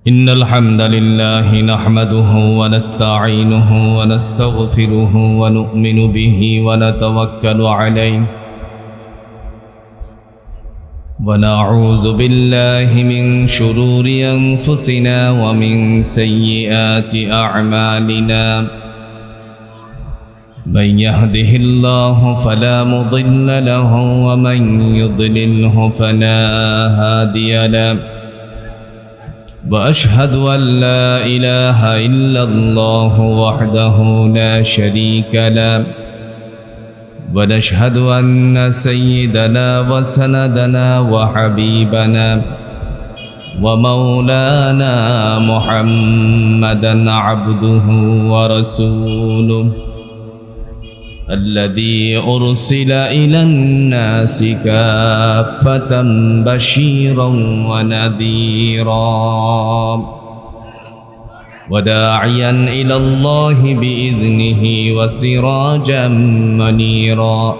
إن الحمد لله نحمده ونستعينه ونستغفره ونؤمن به ونتوكل عليه ونعوذ بالله من شرور أنفسنا ومن سيئات أعمالنا من يهده الله فلا مضل له ومن يضلله فلا هادي له وأشهد أن لا إله إلا الله وحده لا شريك له ونشهد أن سيدنا وسندنا وحبيبنا ومولانا محمدا عبده ورسوله الذي أرسل إلى الناس كافة بشيرا ونذيرا وداعيا إلى الله بإذنه وسراجا منيرا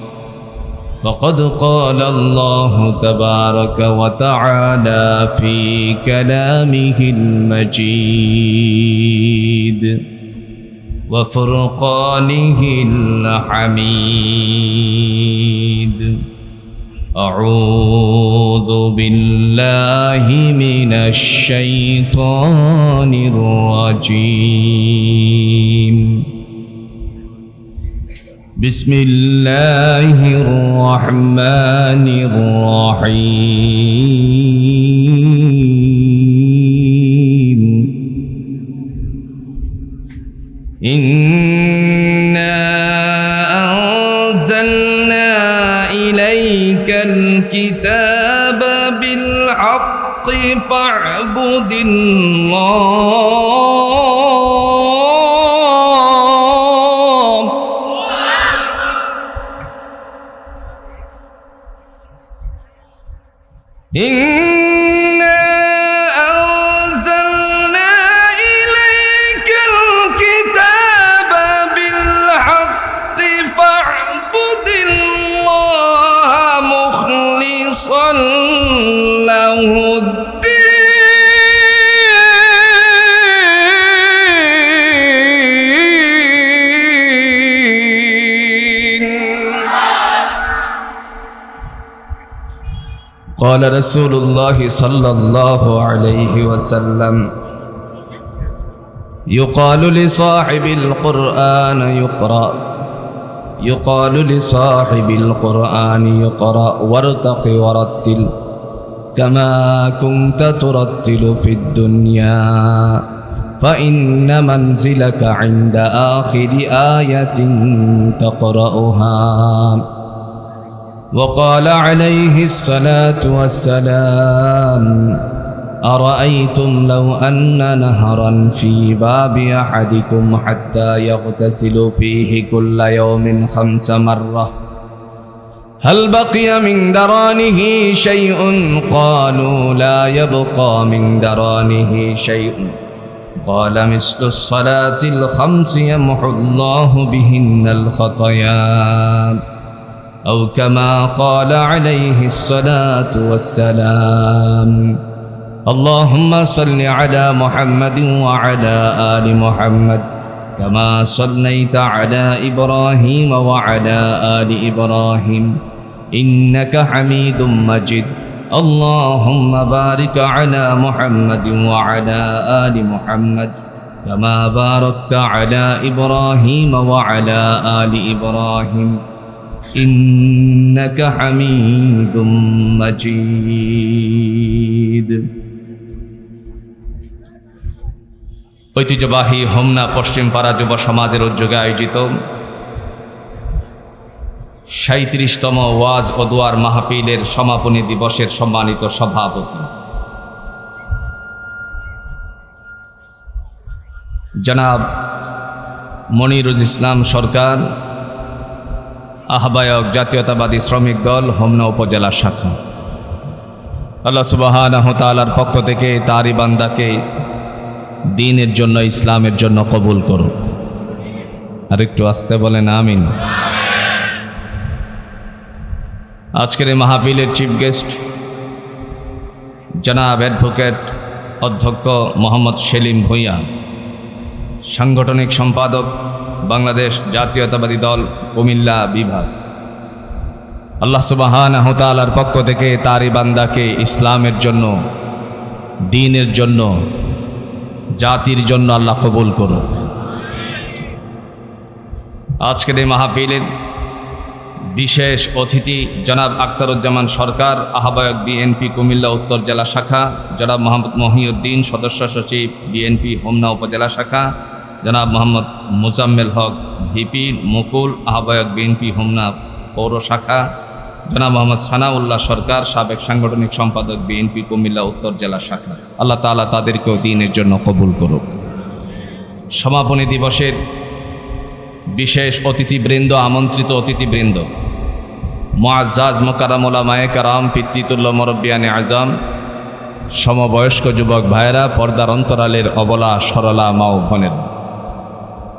فقد قال الله تبارك وتعالى في كلامه المجيد وفرقانه الحميد أعوذ بالله من الشيطان الرجيم بسم الله الرحمن الرحيم إنا أنزلنا إليك الكتاب بالحق فاعبد الله قال رسول الله صلى الله عليه وسلم يقال لصاحب القرآن يقرأ وارتق ورتل كما كنت ترتل في الدنيا فإن منزلك عند آخر آية تقرأها وقال عليه الصلاة والسلام أرأيتم لو أن نهرا في باب أحدكم حتى يغتسل فيه كل يوم 5 مرات هل بقي من درانه شيء؟ قالوا لا يبقى من درانه شيء قال مثل الصلاة ال5 يمحو الله بهن الخطايا أو كما قال عليه الصلاة والسلام اللهم صل على محمد وعلى آل محمد كما صليت على إبراهيم وعلى آل إبراهيم إنك حميد مجيد اللهم بارك على محمد وعلى آل محمد كما باركت على إبراهيم وعلى آل إبراهيم إنك حميد مجيد ঐতিহ্যবাহী হোমনা পশ্চিমপাড়া যুব সমাজের উদ্যোগে আয়োজিত ৩৭তম ওয়াজ ও দোয়ার মাহফিলের সমাপনী দিবসের সম্মানিত সভাপতি জনাব মনিরুল ইসলাম সরকার, আহ্বায়ক জাতীয়তাবাদী শ্রমিক দল হোমনা উপজেলা শাখা, আল্লাহ সুবহানাহু ওয়া তাআলার পক্ষ থেকে তারই বান্দাকে দ্বীনের জন্য ইসলামের জন্য কবুল করুক। আর একটু আস্তে বলেন আমিন। আজকের এই মাহফিলের চিফ গেস্ট জনাব অ্যাডভোকেট অধ্যক্ষ মোহাম্মদ সেলিম ভূঁইয়া, সাংগঠনিক সম্পাদক বাংলাদেশ জাতীয়তাবাদী দল কুমিল্লা বিভাগ। আল্লাহ সুবহানাহু ওয়া তাআলার পক্ষ থেকে তারই বান্দাকে ইসলামের জন্য, দ্বীনের জন্য, জাতির জন্য আল্লাহ কবুল করুক। আজকের এই মাহফিলের বিশেষ অতিথি জনাব আখতারুজ্জামান সরকার, আহ্বায়ক বিএনপি কুমিল্লা উত্তর জেলা শাখা, জনাব মোহাম্মদ মহিউদ্দিন, সদস্য সচিব বিএনপি হোমনা উপজেলা শাখা, জনাব মোহাম্মদ মুজাম্মেল হক ভিপি মুকুল, আহ্বায়ক বিএনপি হোমনা পৌর শাখা, জনাব মোহাম্মদ সানাউল্লাহ সরকার, সাবেক সাংগঠনিক সম্পাদক বিএনপি কুমিল্লা উত্তর জেলা শাখা। আল্লাহ তাআলা তাদেরকেও দ্বীনের জন্য কবুল করুক। সমাপনী দিবসের বিশেষ অতিথিবৃন্দ, আমন্ত্রিত অতিথিবৃন্দ, মুআজ্জাজ মুকাররম উলামায়ে কেরাম, পিতৃতুল্য মুরব্বিয়ানে আজম, সমবয়স্ক যুবক ভাইয়েরা, পর্দার অন্তরালের অবলা সরলা মা ও বোনেরা,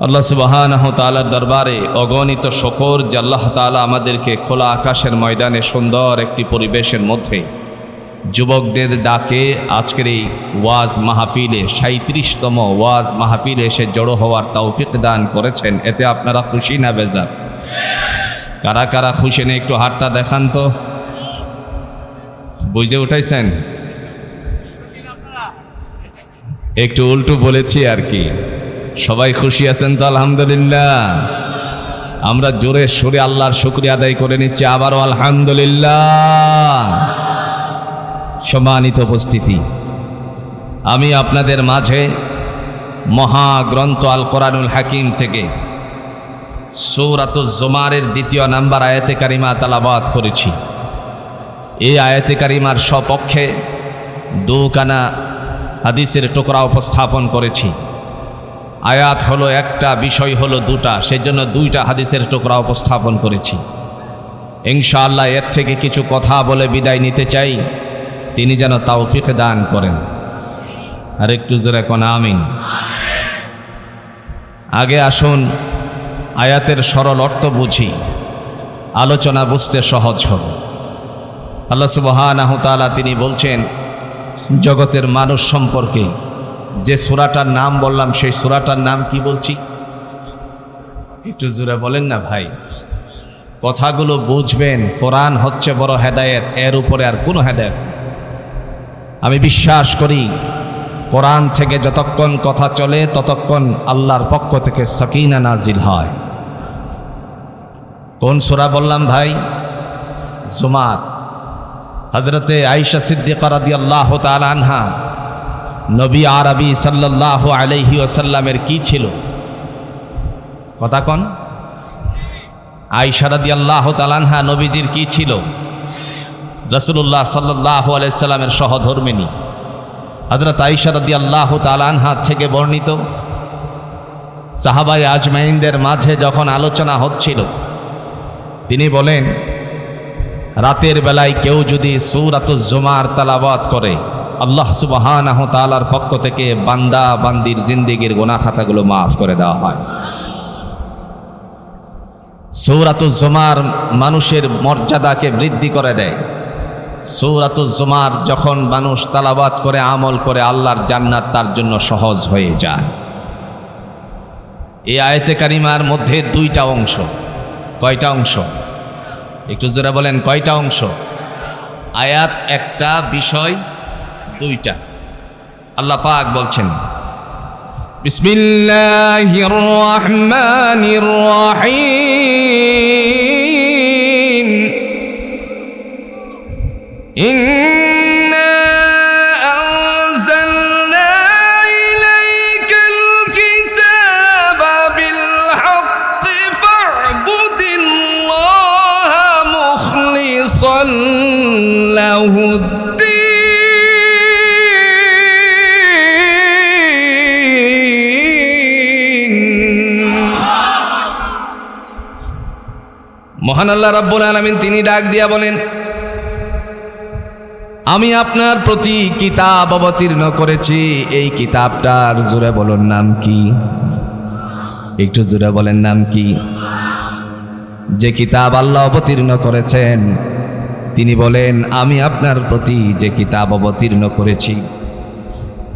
আল্লাহ সুবহানাহু ওয়া তাআলার দরবারে অগণিত শুকর যে আল্লাহ তাআলা আমাদেরকে খোলা আকাশের ময়দানে সুন্দর একটি পরিবেশের মধ্যে যুবকদের ডাকে আজকের এই ওয়াজ মাহফিলে ৩৭তম ওয়াজ মাহফিলে এসে জড়ো হওয়ার তৌফিক দান করেছেন। এতে আপনারা খুশি না বেজার? কারা কারা খুশি নেই একটু হাতটা দেখান তো। বুঝে উঠাইছেন? একটু উল্টো বলেছি আর কি। সবাই খুশি আছেন তো? আলহামদুলিল্লাহ। আমরা জোরে সুরে আল্লাহর শুকরিয়া আদায় করে নিচ্ছি আবারও আলহামদুলিল্লাহ। সম্মানিত উপস্থিতি, আমি আপনাদের মাঝে মহাগ্রন্থ আল কোরআনুল হাকিম থেকে সূরাতুজ জুমারের ২য় নাম্বার আয়াতে কারিমা তেলাওয়াত করেছি। এই আয়াতে কারিমার সপক্ষে দুখানা হাদিসের টুকরা উপস্থাপন করেছি। আয়াত হলো একটা, বিষয় হলো দুটা, সেজন্য দুইটা হাদিসের টুকরা উপস্থাপন করেছি। ইনশাআল্লাহ এর থেকে কিছু কথা বলে বিদায় নিতে চাই। তিনি যেন তৌফিক দান করেন। আর একটু জোরে কোন আমিন। আগে আসুন আয়াতের সরল অর্থ বুঝি, আলোচনা বুঝতে সহজ হবে। আল্লাহ সুবহানাহু ওয়া তাআলা তিনি বলছেন জগতের মানুষ সম্পর্কে, যে সূরাটার নাম বললাম সেই সূরাটার নাম কি বলছি? একটু জোরে বলেন না ভাই। কথাগুলো বুঝবেন। কোরআন হচ্ছে বড় হেদায়েত, এর উপরে আর কোনো হেদায়েত নেই। আমি বিশ্বাস করি কোরআন থেকে যতক্ষণ কথা চলে ততক্ষণ আল্লাহর পক্ষ থেকে সাকিনা নাজিল হয়। কোন সূরা বললাম ভাই? জুমার। হযরতে আয়েশা সিদ্দিকা রাদিয়াল্লাহু তাআলা আনহা নবী আরবি সাল্লাল্লাহু আলাইহি ওয়াসাল্লামের কি ছিল? কথা কোন? আয়েশা রাদিয়াল্লাহু তাআলা আনহা নবীজির কি ছিল? রাসূলুল্লাহ সাল্লাল্লাহু আলাইহি সাল্লামের সহধর্মিণী। হযরত আয়েশা রাদিয়াল্লাহু তাআলা আনহা থেকে বর্ণিত, সাহাবায়ে আজমাইনদের মাঝে যখন আলোচনা হচ্ছিল, তিনি বলেন রাতের বেলায় কেউ যদি সূরাতুজ জুমার তেলাওয়াত করে, আল্লাহ সুবহানাহু ওয়া তাআলার পক্ষ থেকে বান্দা বান্দির জিন্দেগির গুনাহ খাতাগুলো মাফ করে দেওয়া হয়। সূরাতুজ জুমার মানুষের মর্যাদাকে বৃদ্ধি করে দেয়। সূরাতুজ জুমার যখন মানুষ তেলাওয়াত করে, আমল করে, আল্লাহর জান্নাত তার জন্য সহজ হয়ে যায়। এই আয়াতে কারিমার মধ্যে দুইটা অংশ। কয়টা অংশ? একটু জোরে বলেন, কয়টা অংশ? আয়াত একটা, বিষয় দুইটা। আল্লাহ পাক বলছেন বিসমিল্লাহির রহমানির রহিম, ইন্না আনজালনা ইলাইকাল কিতাবা বিল হাক্কি ফা'বুদিল্লাহা মুখলিসান লাহুদ। মহান আল্লাহ রাব্বুল আলামিন তিনি ডাক দিয়া বলেন, আমি আপনার প্রতি কিতাব অবতীর্ণ করেছি। এই কিতাবটার জোরে বলুন নাম কি? একটু জোরে বলেন নাম কি? যে কিতাব আল্লাহ অবতীর্ণ করেছেন, তিনি বলেন আমি আপনার প্রতি যে কিতাব অবতীর্ণ করেছি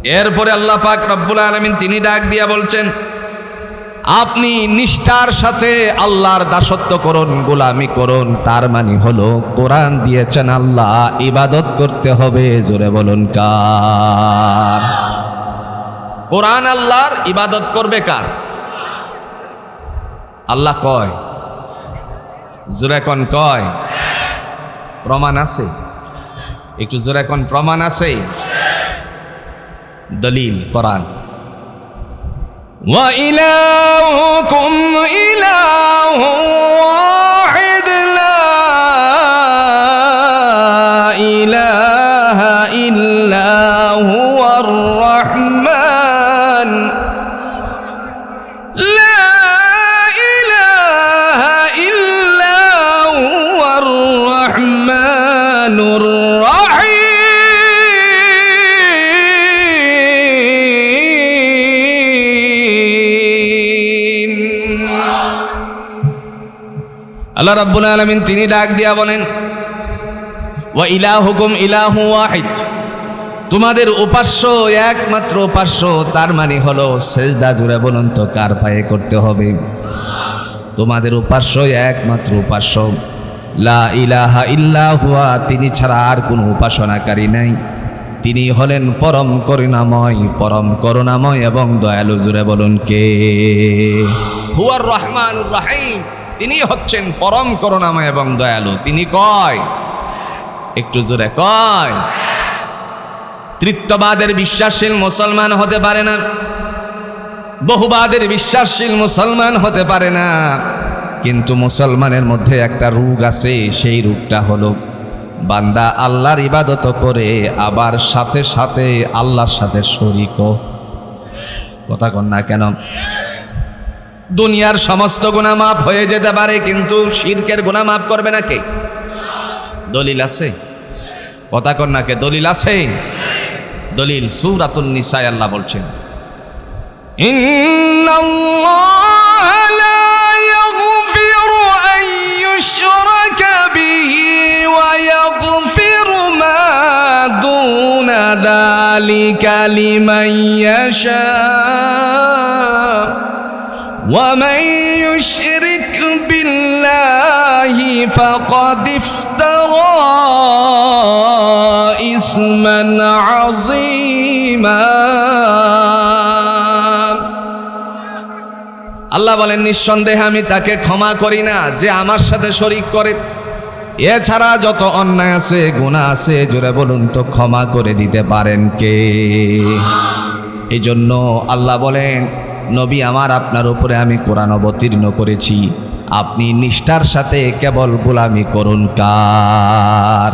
এরপরে আল্লাহ পাক রব্বুল আলামিন তিনি ডাক দিয়া বলছেন, আপনি নিষ্ঠার সাথে আল্লাহর দাসত্ব করুন, গোলামি করুন। তার মানে হলো কোরআন দিয়েছেন আল্লাহ, ইবাদত করতে হবে। জোরে বলুন কার? কোরআন আল্লাহর, ইবাদত করবে কার? আল্লাহ কয়, জোরে কোন কয়? প্রমাণ আছে? একটু জোরে কোন প্রমাণ আছে? দলিল কোরআন। ওয়া ইলাহুকুম ইলাহুন ওয়াহিদ লা ইলাহা ইল্লা হুয়ার রাহমান লা ইলাহা ইল্লা হুয়ার রাহমানুর রাহিম। আল্লাহ রাব্বুল আলামিন তিনি ডাক দিয়া বলেন, ওয়া ইলাহুকুম ইলাহু ওয়াহিদ, তোমাদের উপাস্য একমাত্র উপাস্য। তার মানে হলো সেজদা, জুড়ে বলুন তো কার পায়ে করতে হবে? তোমাদের উপাস্য একমাত্র উপাস্য, লা ইলাহা ইল্লা হুয়া, তিনি ছাড়া আর কোনো উপাসনাকারী নাই। তিনি হলেন পরম করুণাময় এবং দয়ালু। জুড়ে বলুন কে? হুয়ার রহমানুর রহিম, তিনি হচ্ছেন পরম করুণাময় এবং দয়ালু। তিনি কয়, একটু জোরে কয়। তৃত্ববাদের বিশ্বাসশীল মুসলমান হতে পারে না, বহুবাদের বিশ্বাসশীল মুসলমান হতে পারে না, কিন্তু মুসলমানের মধ্যে একটা রোগ আছে। সেই রোগটা হলো বান্দা আল্লাহর ইবাদত করে আবার সাথে সাথে আল্লাহর সাথে শরীকও। কথা কন না কেন? দুনিয়ার সমস্ত গুনাহ মাফ হয়ে যেতে পারে, কিন্তু শিরকের গুনাহ মাফ করবে না কে? দলিল আছে? কথা কন না কে? দলিল আছে? দলিল সূরাতুন নিসায় আল্লাহ বলছেন, ইন্নাল্লাহা লা ইয়াগফিরু আন ইউশরাকা বিহি ওয়া ইয়াগফিরু মা দুনা যালিকা লিমান ইয়াশা ومن يشرك بالله فقد افترى إثما عظيما। আল্লাহ বলেন, নিঃসন্দেহে আমি তাকে ক্ষমা করি না যে আমার সাথে শরীক করে। এছাড়া যত অন্যায় আছে, গুনাহ আছে, জোরে বলুন তো ক্ষমা করে দিতে পারেন কে? এই জন্য আল্লাহ বলেন, নবী আমার, আপনার উপরে আমি কোরআন অবতীর্ণ করেছি, আপনি নিষ্ঠার সাথে কেবল গোলামি করুন কার?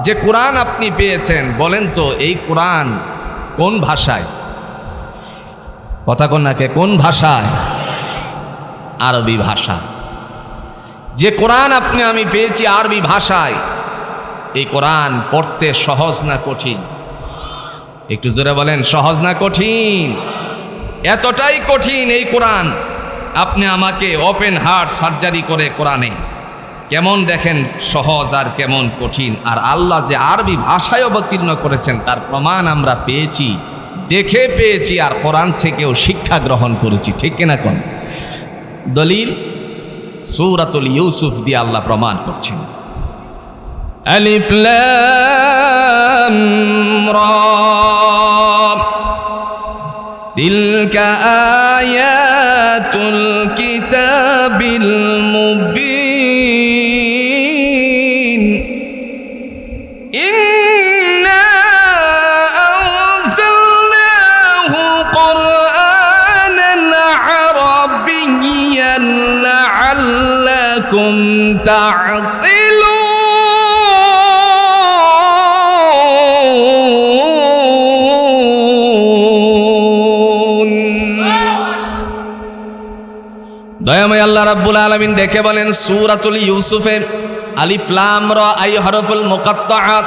যে কোরআন আপনি পেয়েছেন, বলেন তো এই কোরআন কোন ভাষায়? কথা কোন নাকে? কোন ভাষায়? আরবি ভাষা। যে কোরআন আমি পেয়েছি আরবি ভাষায়, এই কোরআন পড়তে সহজ না কঠিন? একটু জোরে বলেন, সহজ না কঠিন? এতটাই কঠিন এই কোরআন, আপনি আমাকে ওপেন হার্ট সার্জারি করে কোরআনে কেমন দেখেন সহজ আর কেমন কঠিন। আর আল্লাহ যে আরবি ভাষায় অবতীর্ণ করেছেন তার প্রমাণ আমরা পেয়েছি, দেখে পেয়েছি, আর কোরআন থেকেও শিক্ষা গ্রহণ করেছি। ঠিক কিনা কোন? দলিল সূরাতুল ইউসুফ দিয়ে আল্লাহ প্রমাণ করছেন। আলিফ লাম রা তিলকা আয়াতুল কিতাবিল মুবিন ইন্না আনজালনাহু কুরআনান আরাবিয়্যান লাআল্লাকুম তা'কিলুন। দয়াময় আল্লাহ রাব্বুল আলামিন দেখে বলেন সূরাতুল ইউসুফে, আলিফ লাম রা আই হরফুল মুকাত্তাআত,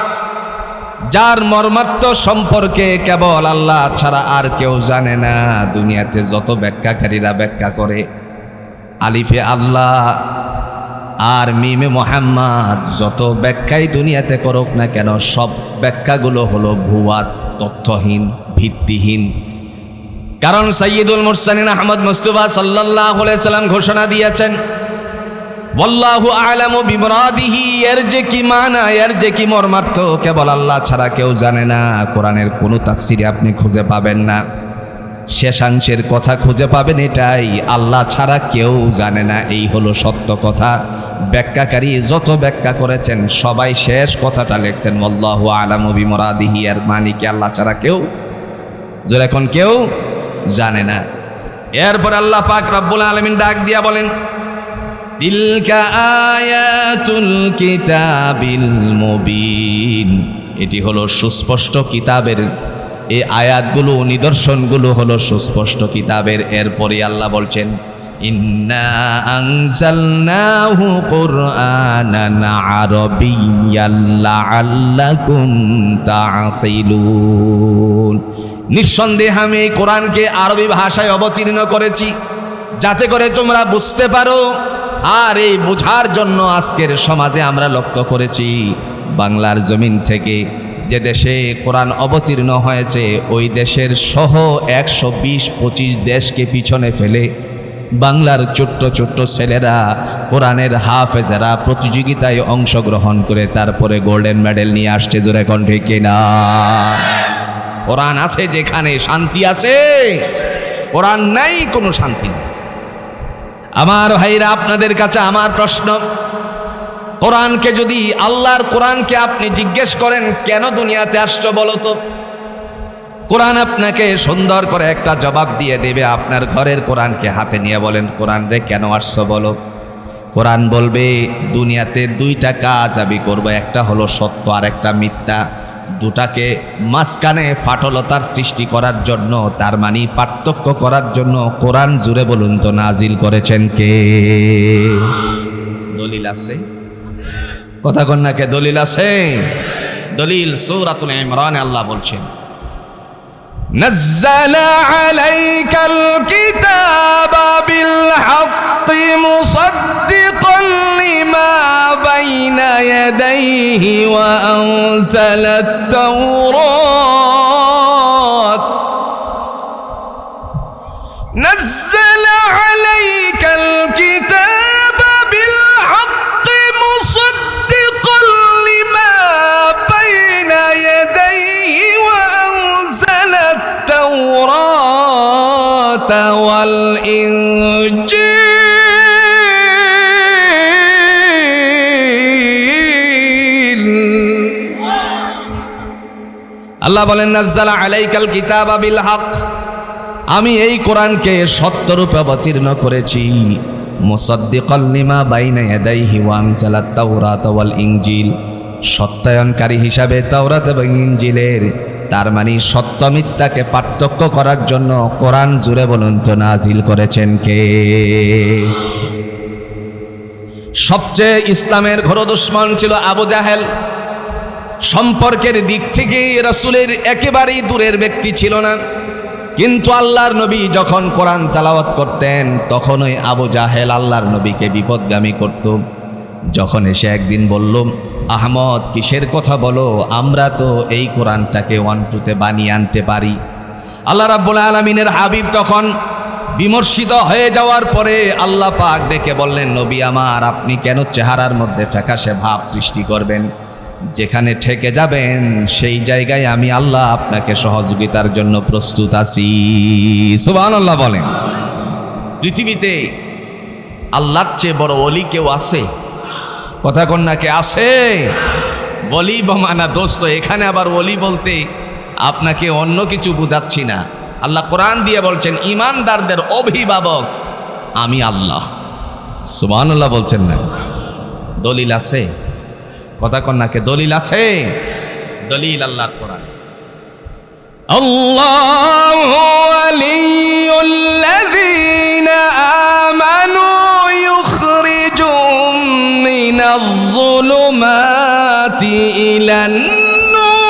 যার মর্মার্থ সম্পর্কে কেবল আল্লাহ ছাড়া আর কেউ জানে না। দুনিয়াতে যত ব্যাখ্যাকারীরা ব্যাখ্যা করে, আলিফে আল্লাহ আর মিমে মুহাম্মদ, যত ব্যাখ্যাই দুনিয়াতে করুক না কেন, সব ব্যাখ্যাগুলো হলো ভুয়া, তথ্যহীন, ভিত্তিহীন। কারণ সাইয়্যিদুল মুরসালিন আহমদ মুস্তাফা সাল্লাল্লাহু আলাইহি সাল্লাম ঘোষণা দিয়েছেন, ওয়াল্লাহু আ'লামু বিমুরাদিহি, এর যে কি মানা, এর যে কি মর্মার্থ কেবল আল্লাহ ছাড়া কেউ জানে না। কোরআনের কোনো তাফসিরে আপনি খুঁজে পাবেন না, শেষাংশের কথা খুঁজে পাবেন এটাই, আল্লাহ ছাড়া কেউ জানে না। এই হলো সত্য কথা। ব্যাখ্যাকারী যত ব্যাখ্যা করেছেন সবাই শেষ কথাটা লিখছেন ওয়াল্লাহু আ'লামু বিমুরাদিহি, এর মানে কি আল্লাহ ছাড়া কেউ, জোরে এখন কেউ জানে না। এরপর আল্লাহ পাক রব্বুল আলামিন ডাক দিয়া বলেন, তিলকা আয়াতুল কিতাবিল মুবিন, এটি হলো সুস্পষ্ট কিতাবের, এই আয়াতগুলো নিদর্শনগুলো হলো সুস্পষ্ট কিতাবের। এরপরে আল্লাহ বলছেন, ইন্না আনজালনাহু কুরআনান আরাবিয়্যান লাআল্লাকুম তা'কিলুন, নিঃসন্দেহে আমি এই কোরআনকে আরবি ভাষায় অবতীর্ণ করেছি যাতে করে তোমরা বুঝতে পারো। আর এই বোঝার জন্য আজকের সমাজে আমরা লক্ষ্য করেছি, বাংলার জমিন থেকে যে দেশে কোরআন অবতীর্ণ হয়েছে ওই দেশের সহ 120-25 দেশকে পিছনে ফেলে বাংলার ছোট্ট ছোট্ট ছেলেরা, কোরআনের হাফেজেরা প্রতিযোগিতায় অংশগ্রহণ করে তারপরে গোল্ডেন মেডেল নিয়ে আসছে। জোরে কোন ঠিক কিনা? কোরআন আছে যেখানে শান্তি আছে, কোরআন নাই কোনো শান্তি নেই। আমার ভাইরা, আপনাদের কাছে আমার প্রশ্ন, কোরআনকে যদি, আল্লাহর কোরআনকে আপনি জিজ্ঞেস করেন কেন দুনিয়াতে আসছো বলো তো, কোরআন আপনাকে সুন্দর করে একটা জবাব দিয়ে দেবে। আপনার ঘরের কোরআনকে হাতে নিয়ে বলেন, কোরআন রে কেন আসছো বলো। কোরআন বলবে দুনিয়াতে দুইটা কাজ আমি করবো, একটা হলো সত্য আর একটা মিথ্যা, দুটাকে মাঝখানে ফাটলতার সৃষ্টি করার জন্য, তার মানে পার্থক্য করার জন্য কোরআন জুড়ে বলুন তো নাজিল করেছেন কে? দলিল আছে? কথা কন্যাকে দলিল আছে? দলিল সূরাতুল ইমরানে আল্লাহ বলছেন, নাযালা আলাইকাল কিতাবা বিল হাক্কি মুসাদ্দিকান লিমা বাইনা ইয়াদাইহি ওয়া আনজালাত তাওরাত, নাযালা আলাইকাল কিতাবা বিল হাক্কি মুসাদ্দিকান লিমা বাইনা ইয়াদাইহি ওয়া আনজালাত তাওরাত ওয়াল ইনজিল। আল্লাহ বলেন, নাযালা আলাইকাল কিতাবা বিল হক, আমি এই কোরআনকে সত্যরূপে অবতীর্ণ করেছি, মুসাদ্দিকাল লিমা বাইনা ইয়াদাইহি ওয়া আনজালাত তাওরাত ওয়াল ইনজিল, সত্যায়নকারী হিসাবে তাওরাত এবং ইনজিলের, তার মানে সত্য মিথ্যাকে পার্থক্য করার জন্য কোরআন জুড়ে বলুন তো নাজিল করেছেন কে? সবচেয়ে ইসলামের ঘোর দুশমন ছিল আবু জাহেল। সম্পর্কের দিক থেকে রাসূলের একেবারেই দূরের ব্যক্তি ছিল না, কিন্তু আল্লাহর নবী যখন কোরআন তেলাওয়াত করতেন তখন ওই আবু জাহেল আল্লাহর নবীকে বিপদগামী করত। যখন এসে একদিন বলল, আহমদ কিসের কথা বলো, আমরা তো এই কোরআনটাকে 1-2তে বানিয়ে আনতে পারি। আল্লাহ রাব্বুল আলামিনের হাবিব তখন বিমর্ষিত হয়ে যাওয়ার পরে আল্লাহ পাক ডেকে বললেন, নবী আমার, আপনি কেন চেহারার মধ্যে ফ্যাকাশে ভাব সৃষ্টি করবেন? যেখানে ঠেকে যাবেন সেই জায়গায় আমি আল্লাহ আপনাকে সহযোগিতার জন্য প্রস্তুত আছি। সুবহানাল্লাহ বলেন। পৃথিবীতে আল্লাহর চেয়ে বড় ওলি কেউ আছে? কথা কন্যাকে আছে? ওলি বমানা দোস্ত, এখানে আবার ওলি বলতে আপনাকে অন্য কিছু বুঝাচ্ছি না। আল্লাহ কোরআন দিয়ে বলছেন, ঈমানদারদের অভিভাবক আমি আল্লাহ। সুবহানাল্লাহ বলছেন না? দলিল আছে? কথা কন্যাকে দলিল আছে? দলিল আল্লাহর কোরআন। আল্লাহু ওয়ালিয়ুল্লাযীনা আমানু ইউখরিজুহুম মিনাজ যুলুমাতি ইলান নূর।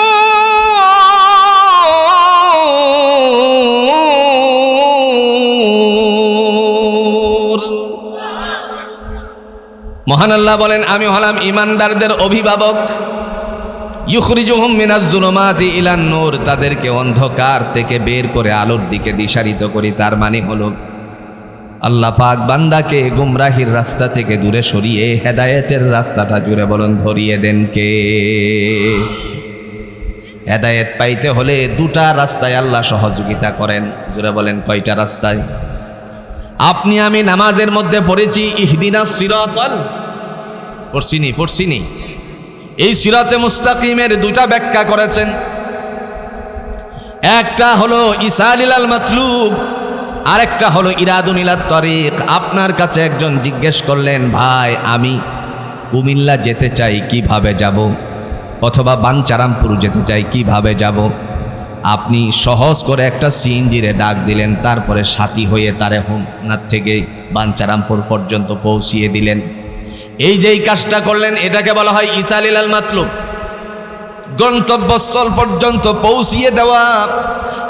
মহান আল্লাহ বলেন, আমি হলাম ঈমানদারদের অভিভাবক। ইউখরিজুহুম মিনাজ যুলুমাতি ইলান নূর, তাদেরকে অন্ধকার থেকে বের করে আলোর দিকে দিশারিত করি। তার মানে হলো আল্লাহ পাক বান্দাকে গুমরাহির রাস্তা থেকে দূরে সরিয়ে হেদায়েতের রাস্তাটা জুড়ে বলুন ধরিয়ে দেন কে? হেদায়েত পাইতে হলে দুটা রাস্তায় আল্লাহ সহযোগিতা করেন। জুড়ে বলেন কয়টা রাস্তায়? আপনি আমি নামাজের মধ্যে পড়েছি ইহদিনাস সিরাতাল, পড়ছিনি। এই সিরাতে মুস্তাকিমের দুটা ব্যাখ্যা করেছেন। একটা হলো ইসালিলাল মাতলুব, আরেকটা হলো ইরাদুন ইলাত তরিক। আপনার কাছে একজন জিজ্ঞেস করলেন, ভাই আমি কুমিল্লা যেতে চাই, কিভাবে যাব? অথবা বাঞ্চারামপুর যেতে চাই, কিভাবে যাব? আপনি সহজ করে একটা সিএনজিরে ডাক দিলেন, তারপরে সাথী হয়ে তারে হোমনাথ থেকে বাঞ্চারামপুর পর্যন্ত পৌঁছিয়ে দিলেন। এই যেই কাজটা করলেন এটাকে বলা হয় ইসালিলাল মাতলুব, গন্তব্যস্থল পর্যন্ত পৌঁছিয়ে দেওয়া।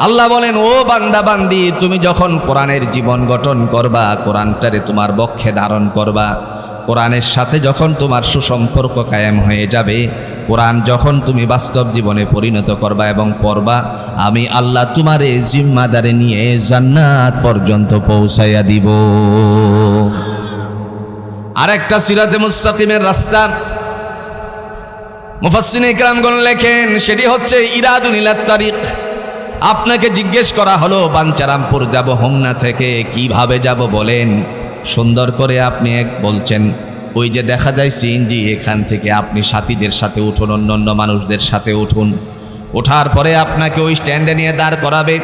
আল্লাহ বলেন, ও বান্দা বান্দি, তুমি যখন কোরআনের জীবন গঠন করবা, কোরআনটারে তোমার বক্ষে ধারণ করবা, কোরআনের সাথে যখন তোমার সুসম্পর্ক কায়েম হয়ে যাবে, কোরআন যখন তুমি বাস্তব জীবনে পরিণত করবা এবং পড়বা, আমি আল্লাহ তোমারে জিম্মাদারে নিয়ে জান্নাত পর্যন্ত পৌঁছাইয়া দিব। আরেকটা সিরাতে মুস্তাকিমের রাস্তা মুফাসসিরিনে ইকরামগণ লেখেন, সেটি হচ্ছে ইরাদুন ইলাত তারিক। আপনাকে জিজ্ঞেস করা হলো বাঞ্চারামপুর যাব, হোমনা থেকে কিভাবে যাব বলেন। সুন্দর করে আপনি বলছেন, ওই যে দেখা যায় সিএনজি, এখান থেকে আপনি সাথীদের সাথে উঠুন, অন্য মানুষদের সাথে উঠুন। ওঠার পরে আপনাকে ওই স্ট্যান্ডে নিয়ে দাঁড় করাবে।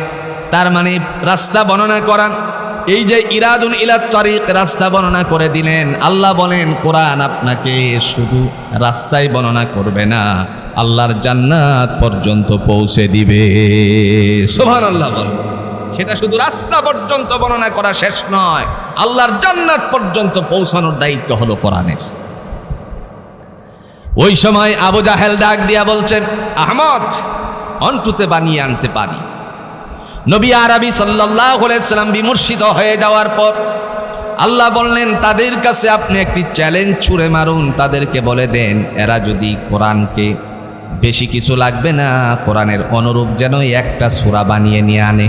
তার মানে রাস্তা বর্ণনা করা। এই যে ইরাদুন ইলাত তারিক, রাস্তা বর্ণনা করে দিলেন। আল্লাহ বলেন, কোরআন আপনাকে শুধু রাস্তায় বর্ণনা করবে না, আল্লাহর জান্নাত পর্যন্ত পৌঁছে দিবে। সুবহানাল্লাহ বলেন। সেটা শুধু রাস্তা পর্যন্ত বর্ণনা করা শেষ নয়, আল্লাহর জান্নাত পর্যন্ত পৌঁছানোর দায়িত্ব হলো কোরআনের। ওই সময় আবু জাহেল ডাক দিয়া বলছেন, আহমদ, অন্টুতে বানিয়ে আনতে পারি। নবী আরবি সাল্লাল্লাহু আলাইহি সাল্লাম বিমূর্ষিত হয়ে যাওয়ার পর আল্লাহ বললেন, তাদের কাছে আপনি একটি চ্যালেঞ্জ ছুঁড়ে মারুন, তাদেরকে বলে দেন, এরা যদি কোরআনকে বেশি কিছু লাগবে না, কোরআনের অনুরূপ যেন একটা সূরা বানিয়ে নিয়ে আনে।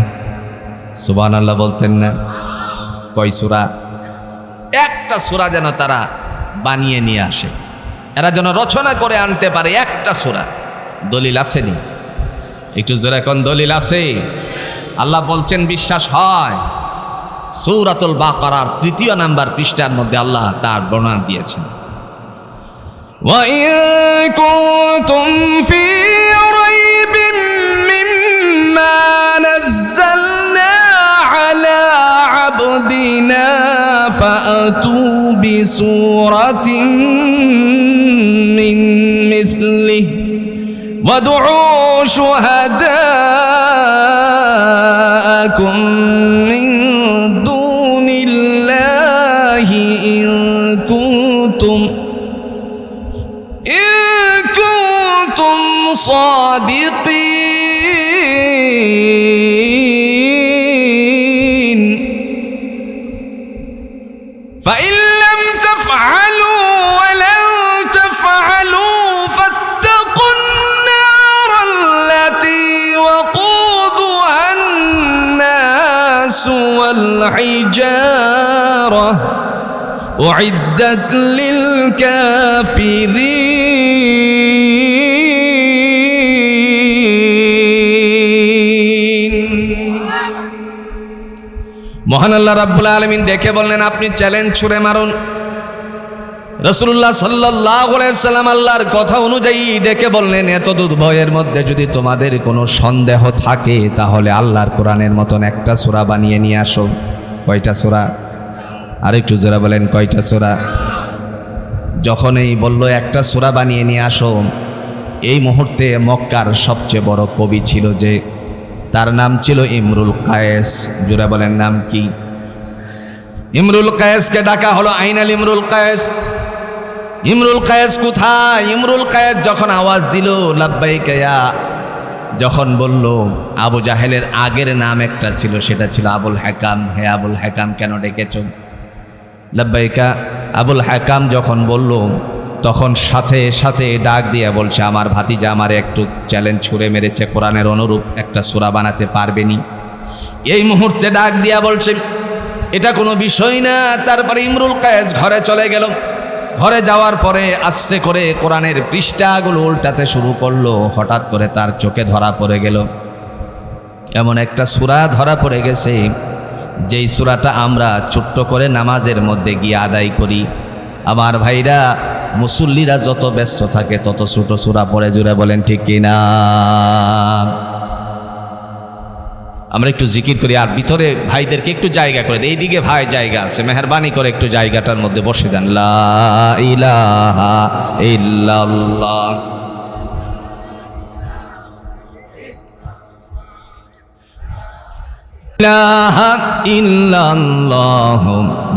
সুবহানাল্লাহ বলতেন না? কয় সূরা? একটা সূরা যেন তারা বানিয়ে নিয়ে আসে, এরা যেন রচনা করে আনতে পারে একটা সূরা। দলিল আসেনি? একটু জোরে কোন দলিল আছে? আল্লাহ বলছেন, বিশ্বাস হয়? সূরাতুল বাকারার 3 নম্বর পৃষ্ঠার মধ্যে আল্লাহ তার বর্ণনা দিয়েছেন। ওয়া ইন কুনতুম ফি রাইবিন মিম্মা নাযালনা আলা আবদিনা ফাআতু বিসূরাতিন মিন মিসলিহি وادعوا شهداءكم من دون الله إن كنتم صادقين فإن لم تفعلوا ولن تفعلوا فاتقوا النار التي وقودها الناس والحجارة أعدت للكافرين। মহান আল্লাহ রাব্বুল আলামিন ডেকে বললেন, আপনি চ্যালেঞ্জ ছুড়ে মারুন। রাসূলুল্লাহ সাল্লাল্লাহু আলাইহি সাল্লাম আল্লাহর কথা অনুযায়ী ডেকে বললেন, এতদূর ভয়ের মধ্যে যদি তোমাদের কোনো সন্দেহ থাকে, তাহলে আল্লাহর কোরআনের মতন একটা সূরা বানিয়ে নিয়ে আসো। কয়টা সূরা? আরেকটু জোরে বলেন, কয়টা সূরা? যখন এই বলল একটা সূরা বানিয়ে নিয়ে আসো, এই মুহূর্তে মক্কার সবচেয়ে বড় কবি ছিল যে, তার নাম ছিল ইমরুল কায়েস। জোরে বলেন, নাম কি? ইমরুল কায়েসকে ডাকা হলো, আইনাল ইমরুল কায়েস। ইমরুল কায়েস কোথায়? ইমরুল কায়েস যখন আওয়াজ দিল লাব্বাইকা ইয়া, যখন বলল, আবু জাহেলের আগের নাম একটা ছিল, সেটা ছিল আবুল হাকাম। হে আবুল হাকাম, কেন ডেকেছ? লাব্বাইকা। আবুল হাকাম যখন বলল, তখন সাথে সাথে ডাক দিয়ে বলছে, আমার ভাতিজা আমারে একটু চ্যালেঞ্জ ছুঁড়ে মেরেছে, কোরআনের অনুরূপ একটা সূরা বানাতে পারবেনি। এই মুহূর্তে ডাক দিয়া বলছে এটা কোনো বিষয় না। তারপরে ইমরুল কায়েস ঘরে চলে গেল। ঘরে যাওয়ার পরে আস্তে করে কোরআনের পৃষ্ঠাগুলো উল্টাতে শুরু করলো। হঠাৎ করে তার চোখে ধরা পড়ে গেল, এমন একটা সূরা ধরা পড়ে গেছে যেই সূরাটা আমরা ছোট্ট করে নামাজের মধ্যে গিয়ে আদায় করি। আমার ভাইরা, মুসল্লিরা যত ব্যস্ত থাকে তত ছোট সূরা পড়ে, জুড়ে বলেন ঠিক কিনা? আমরা একটু জিকির করি আর ভিতরে ভাইদেরকে একটু জায়গা করে দিই। এইদিকে ভাই জায়গা আছে, মেহরবানি করে একটু জায়গাটার মধ্যে বসে দেন। লা ইলাহা ইল্লাল্লাহ। ইলাহা ইল্লাল্লাহ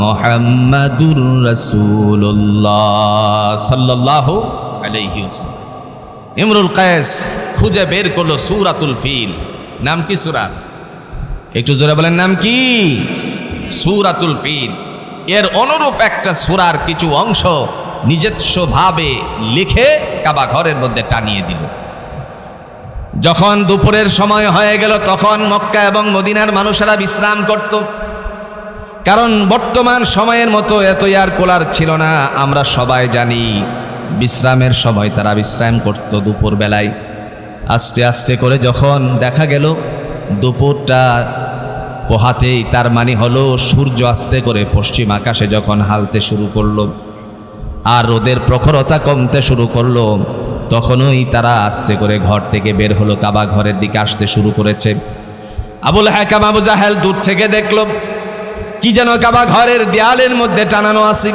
মুহাম্মাদুর রাসূলুল্লাহ সাল্লাল্লাহু আলাইহি ওয়াসাল্লাম। ইমরুল কায়েস খুঁজে বের করলো সূরাতুল ফিল। নাম কি সূরা? একটু জোরে বলেন, নাম কি? সূরাতুল ফিল। এর অনুরূপ একটা সূরার কিছু অংশ নিজস্বভাবে লিখে কাবা ঘরের মধ্যে টানিয়ে দিল। যখন দুপুরের সময় হয়ে গেল তখন মক্কা এবং মদিনার মানুষেরা বিশ্রাম করত, কারণ বর্তমান সময়ের মতো এত এয়ার কুলার ছিল না। আমরা সবাই জানি বিশ্রামের সময় তারা বিশ্রাম করত দুপুর বেলায়। আস্তে আস্তে করে যখন দেখা গেল দুপুরটা পোহাতেই, তার মানে হলো সূর্য আস্তে করে পশ্চিম আকাশে যখন হালতে শুরু করলো আর রোদের প্রখরতা কমতে শুরু করলো, তখনই তারা আস্তে করে ঘর থেকে বের হলো, কাবা ঘরের দিকে আসতে শুরু করেছে। আবুল হাকাম আবু জাহেল দূর থেকে দেখলো কি যেন কাবা ঘরের দেয়ালের মধ্যে টানানো আছে।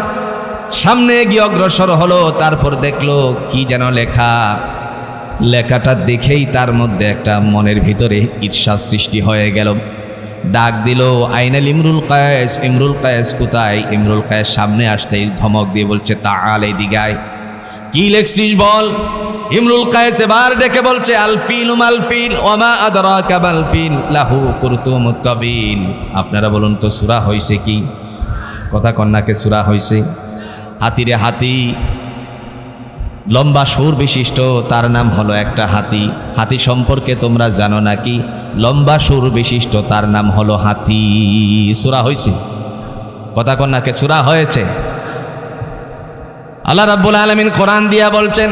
সামনে গিয়ে অগ্রসর হলো, তারপর দেখলো কি যেন লেখা। লেখাটা দেখেই তার মধ্যে একটা মনের ভিতরে ঈর্ষা সৃষ্টি হয়ে গেল। ডাক দিল, আইনাল ইমরুল কায়েস। ইমরুল কায়েস কোথায়? ইমরুল কায়েস সামনে আসতেই ধমক দিয়ে বলছে, তাআল এদিকে আয়। কি লেখছিস বল? ইমরুল কায়েস এবার ডেকে বলছে, আল ফিল মাল ফিল ওমা আদরাকা মাল ফিল লাহু কুরতুমুত তাবিল। আপনারা বলুন তো সূরা হইছে কি? কথা কন্যাকে সূরা হইছে। হাতিরে হাতি, লম্বা সুর বিশিষ্ট, তার নাম হলো একটা হাতি। হাতি সম্পর্কে তোমরা জানো নাকি? লম্বা সুর বিশিষ্ট, তার নাম হলো হাতি। সূরা হইছে? কথা কন্যাকে সূরা হয়েছে। আল্লাহ রাব্বুল আলামিন কোরআন দিয়া বলছেন,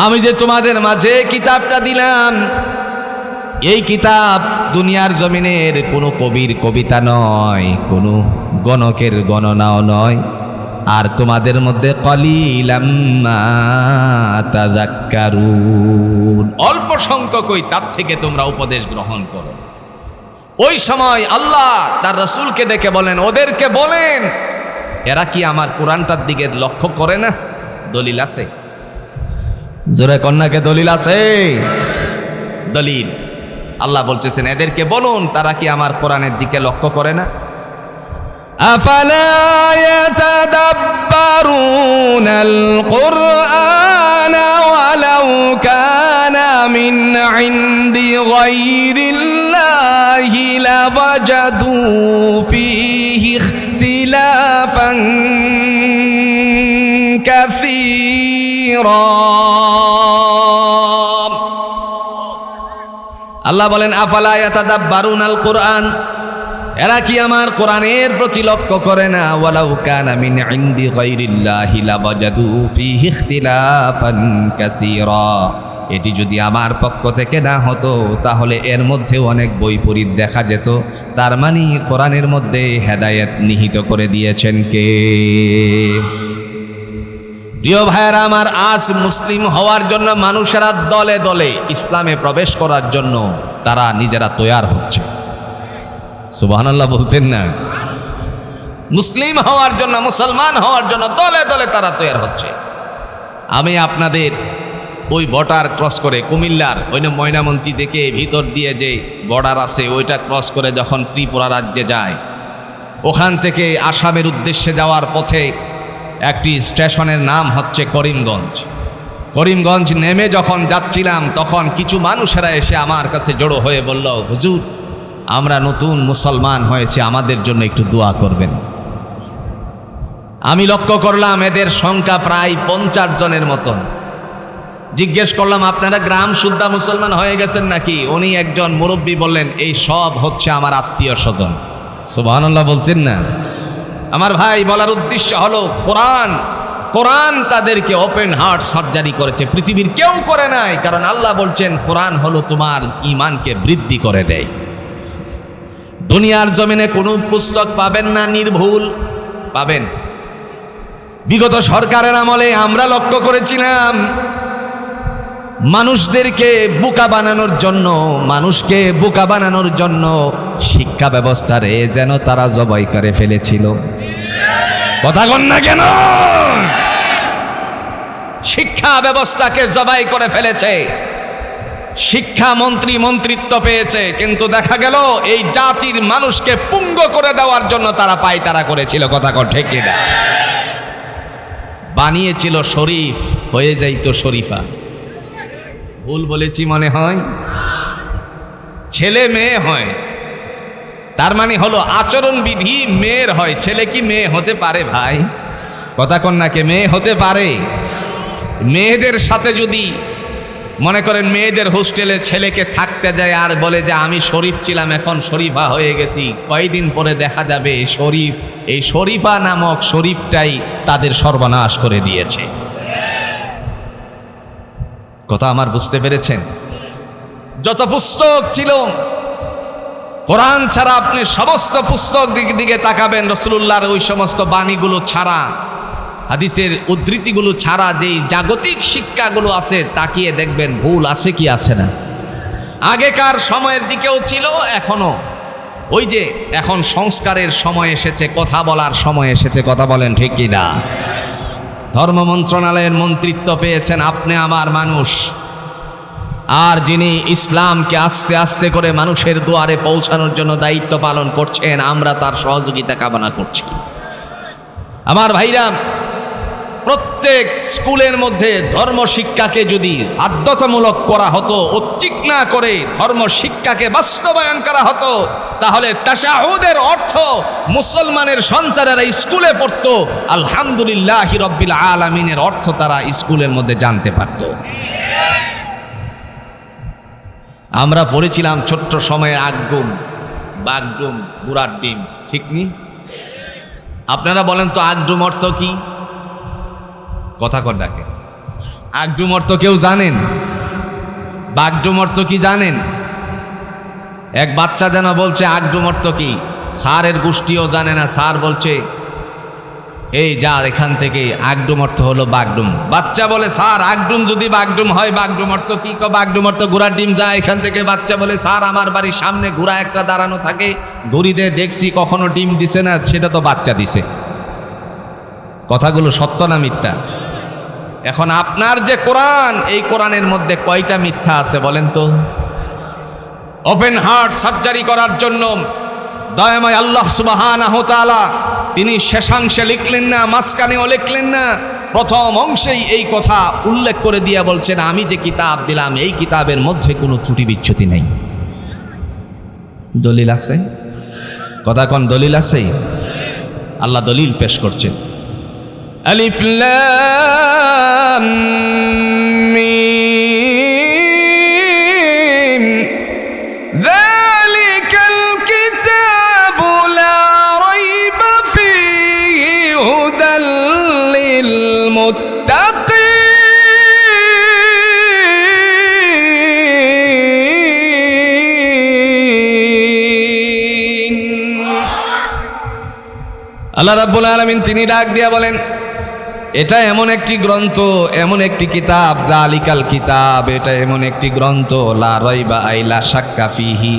আমি যে তোমাদের মাঝে কিতাবটা দিলাম, এই কিতাব দুনিয়ার জমিনের কোনো কবির কবিতা নয়, কোনো গণকের গণনাও নয়। আর তোমাদের মধ্যে কলিলাম মা তাযাক্কারুন, অল্প সংখ্যকই তার থেকে তোমরা উপদেশ গ্রহণ করো। ওই সময় আল্লাহ তার রাসূলকে ডেকে বলেন, ওদেরকে বলেন এরা কি আমার কোরআনটার দিকে লক্ষ্য করে না? দলিল আছে? জোরে কন্যাকে দলিল আছে? দলিল আল্লাহ বলতেছেন, এদেরকে বলুন তারা কি আমার কোরআনের দিকে লক্ষ্য করে না? আফালা ইয়াতাদাব্বারুনাল কুরআন ওয়ালাউ কানা মিন ইনদি গায়রিল্লাহি লাওয়াজাদু ফীহি ইখতিলাফান কাসীরা। আল্লাহ বলেন, আফালা ইয়াতাদাব্বারুনাল কুরআন, এরা কি আমার কোরআনের প্রতি লক্ষ্য করে না? ওয়ালাউ কানা মিন ইনদি গায়রিল্লাহি লাওয়াজাদু ফীহি ইখতিলাফান কাসীরা, এটি যদি আমার পক্ষ থেকে না হতো তাহলে এর মধ্যে অনেক বৈপরীত দেখা যেত। তার মানে কোরআনের মধ্যে হেদায়েত নিহিত করে দিয়েছেন কে? প্রিয় ভাইয়েরা আমার, আজ মুসলিম হওয়ার জন্য মানুষেরা দলে দলে ইসলামে প্রবেশ করার জন্য তারা নিজেরা তৈয়ার হচ্ছে। সুবহানাল্লাহ বলতেন না? মুসলিম হওয়ার জন্য, মুসলমান হওয়ার জন্য দলে দলে তারা তৈয়ার হচ্ছে। আমি আপনাদের ওই বর্ডার ক্রস করে কুমিল্লার ওই ময়নামতি থেকে ভিতর দিয়ে যে বর্ডার আছে ওইটা ক্রস করে যখন ত্রিপুরা রাজ্যে যায়, ওখান থেকে আসামের উদ্দেশ্যে যাওয়ার পথে একটি স্টেশনের নাম হচ্ছে করিমগঞ্জ। করিমগঞ্জ নেমে যখন যাচ্ছিলাম তখন কিছু মানুষেরা এসে আমার কাছে জড়ো হয়ে বলল, হুজুর আমরা নতুন মুসলমান হয়েছে, আমাদের জন্য একটু দোয়া করবেন। আমি লক্ষ্য করলাম এদের সংখ্যা প্রায় 50 জনের মতন। জিজ্ঞেস করলাম আপনারা গ্রাম সুদ্ধা মুসলমান হয়ে গেছেন নাকি? উনি একজন মুরব্বী বললেন এই সব হচ্ছে আমার আত্মীয় স্বজন। সুবহানাল্লাহ বলছেন না? আমার ভাই, বলার উদ্দেশ্য হলো কোরআন তাদেরকে ওপেন হার্ট সার্জারি করেছে, পৃথিবীর কেউ করে নাই। কারণ আল্লাহ বলছেন কোরআন হলো তোমার ঈমানকে বৃদ্ধি করে দেয়। দুনিয়ার জমিনে কোনো পুস্তক পাবেন না নির্ভুল, পাবেন। বিগত সরকারের আমলে আমরা লক্ষ্য করেছিলাম মানুষকে বোকা বানানোর জন্য শিক্ষা ব্যবস্থারে যেন তারা জবাই করে ফেলেছিল। কথা কন না কেন? শিক্ষা ব্যবস্থাকে জবাই করে ফেলেছে। শিক্ষা মন্ত্রিত্ব পেয়েছে, কিন্তু দেখা গেল এই জাতির মানুষকে পুঙ্গ করে দেওয়ার জন্য তারা পায়তারা করেছিল। কথা কন ঠিক কিনা? বানিয়েছিল শরীফ, হয়ে যাইতো শরীফা। ভুল বলেছি মনে হয়? ছেলে মেয়ে হয়, তার মানে হলো আচরণ বিধি মেয়ের হয়। ছেলে কি মেয়ে হতে পারে ভাই? কথা কন্যাকে মেয়ে হতে পারে? মেয়েদের সাথে যদি মনে করেন মেয়েদের হোস্টেলে ছেলেকে থাকতে যায় আর বলে যে আমি শরীফ ছিলাম এখন শরীফা হয়ে গেছি, কয়েকদিন পরে দেখা যাবে এই শরীফা নামক শরীফটাই তাদের সর্বনাশ করে দিয়েছে। কথা আমার বুঝতে পেরেছেন? যত পুস্তক ছিল কোরআন ছাড়া আপনি সমস্ত পুস্তক দিকে তাকাবেন, রাসূলুল্লাহর ওই সমস্ত বাণীগুলো ছাড়া, হাদিসের উদ্ধৃতিগুলো ছাড়া যেই জাগতিক শিক্ষাগুলো আছে তাকিয়ে দেখবেন ভুল আছে কি আছে না। আগেকার সময়ের দিকেও ছিল, এখনো ওই যে এখন সংস্কারের সময় এসেছে, কথা বলার সময় এসেছে। কথা বলেন ঠিক কি না? ধর্ম মন্ত্রণালয়ের মন্ত্রিত্ব পেয়েছেন আপনি আমার মানুষ, আর যিনি ইসলামকে আস্তে আস্তে করে মানুষের দুয়ারে পৌঁছানোর জন্য দায়িত্ব পালন করছেন, আমরা তার সহযোগিতা কামনা করছি। আমার ভাইরা, প্রত্যেক স্কুলের মধ্যে ধর্ম শিক্ষাকে যদি বাধ্যতামূলক করা হতো, ঐচ্ছিক না করে ধর্ম শিক্ষাকে বাস্তবায়ন করা হতো, তাহলে তাশাহুদের অর্থ মুসলমানের সন্তানেরা স্কুলে পড়তো, আলহামদুলিল্লাহি রাব্বিল আলামিনের অর্থ তারা স্কুলের মধ্যে জানতে পারত। আমরা পড়েছিলাম ছোট্ট সময়ে আগডুম, বাগডুম, গুড়ার ডিম, ঠিক নি? আপনারা বলেন তো আগডুম অর্থ কি? কথা কর ডাকে। আগডুম অর্থ কেউ জানেন? বাগডুম অর্থ কি জানেন? এক বাচ্চা যেন বলছে আগডুম অর্থ কি, স্যারের গোষ্ঠীও জানে না। স্যার বলছে এই যা এখান থেকে, আগডুম অর্থ হলো বাগডুম। বাচ্চা বলে স্যার আগডুম যদি বাগডুম হয় বাগডুম অর্থ কি? বাগডুম অর্থ ঘোড়ার ডিম, যা এখান থেকে। বাচ্চা বলে স্যার আমার বাড়ির সামনে ঘোড়া একটা দাঁড়ানো থাকে, ঘুরিতে দেখছি কখনো ডিম দিছে না, সেটা তো বাচ্চা দিছে। কথাগুলো সত্য না মিথ্যা? এখন আপনার যে কোরআন, এই কোরআনের মধ্যে কয়টা মিথ্যা আছে বলেন তো? ওপেন হার্ট সার্জারি করার জন্য দয়াময় আল্লাহ সুবহানাহু ওয়া তাআলা তিনি শেষাংশে লিখলেন না, মাঝখানেও লিখলেন না, প্রথম অংশেই এই কথা উল্লেখ করে দিয়ে বলছেন আমি যে কিতাব দিলাম এই কিতাবের মধ্যে কোনো ত্রুটি বিচ্যুতি নেই। দলিল আছে? কথা কোন দলিল আছে? আল্লাহ দলিল পেশ করছেন। আলিফ লাম মিম যালিকাল কিতাবু লা রাইবা ফীহি হুদাল লিল মুত্তাকিন। আল্লাহ রাব্বুল আলামিন তিনি ডাক দিয়া বলেন এটা এমন একটি গ্রন্থ, এমন একটি কিতাব, যালিকাল কিতাব, এটা এমন একটি গ্রন্থ, লা রাইবা আই লা শাক্কা ফীহি,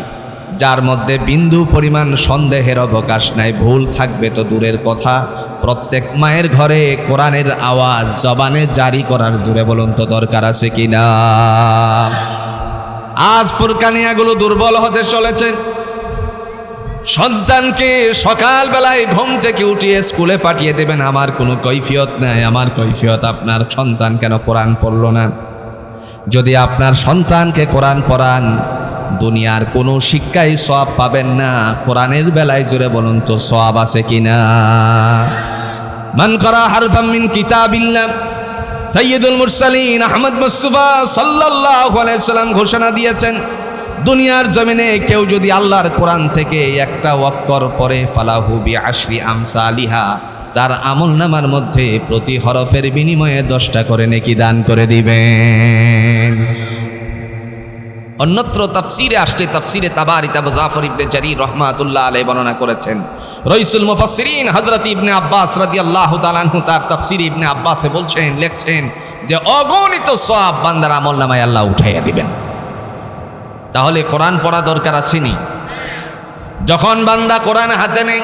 যার মধ্যে বিন্দু পরিমাণ সন্দেহের অবকাশ নাই। ভুল থাকবে তো দূরের কথা, প্রত্যেক মায়ের ঘরে কোরআনের আওয়াজ জবানে জারি করার জোরে বলুন তো দরকার আছে কিনা? আজ ফুরকানিয়াগুলো দুর্বল হতে চলেছে। সন্তানকে সকালবেলায় ঘুম থেকে উঠিয়ে স্কুলে পাঠিয়ে দেবেন, আমার কোনো কৈফিয়ত নাই। আমার কৈফিয়ত আপনার সন্তান কেন কোরআন পড়ল না। যদি আপনার সন্তানকে কোরআন পড়ান, দুনিয়ার কোনো শিক্ষায় সওয়াব পাবেন না, কোরআনের বেলায় জোরে বলুন তো সওয়াব আছে কিনা? মান ক্বারা হারফাম মিন কিতাবিল্লাহ, সাইয়্যিদুল মুরসালিন আহমদ মুস্তাফা সাল্লাল্লাহু আলাইহি ওয়াসাল্লাম ঘোষণা দিয়েছেন, দুনিয়ার জমিনে কেউ যদি আল্লাহর কোরআন থেকে একটা অক্ষর পড়ে ফালাহু বিআশরি আমসালিহা, তার আমলনামার মধ্যে প্রতি হরফের বিনিময়ে 10টা করে নেকি দান করে দিবেন। অন্যত্র তাফসিরে আসছে, তাফসিরে তাবারি আবু জাফর ইবনে জারীর রাহমাতুল্লাহ আলাইহি বর্ণনা করেছেন, রাইসুল মুফাসসিরিন হযরত ইবনে আব্বাস রাদিয়াল্লাহু তাআলা আনহু তার তাফসিরে ইবনে আব্বাসে বলছেন, লিখছেন যে অগণিত সওয়াব বান্দার আমলনামায় আল্লাহ উঠাইয়া দিবেন। তাহলে কোরআন পড়া দরকার আসেনি? যখন বান্দা কোরআন হাতে নেয়,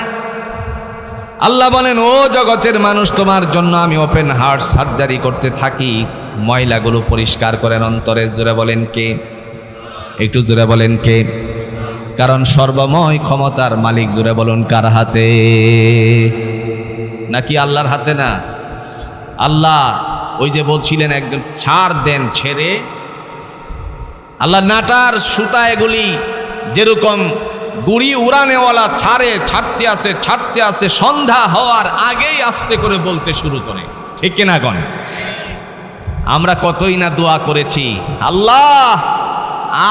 আল্লাহ বলেন, ও জগতের মানুষ, তোমার জন্য আমি ওপেন হার্ট সার্জারি করতে থাকি, ময়লাগুলো পরিষ্কার করেন অন্তরের। জোরে বলেন কে? একটু জোরে বলেন কে? কারণ সর্বময় ক্ষমতার মালিক, জোরে বলুন কার হাতে? নাকি আল্লাহর হাতে না? আল্লাহ ওই যে বলছিলেন একজন ছাড় দেন, ছেড়ে আল্লাহ নাটার সুতা এগুলি যেরকম গুড়ি উড়ানেওয়ালা ছাড়তে আসে সন্ধ্যা হওয়ার আগেই আস্তে করে বলতে শুরু করে, ঠিক কিনা কোন? আমরা কতই না দোয়া করেছি, আল্লাহ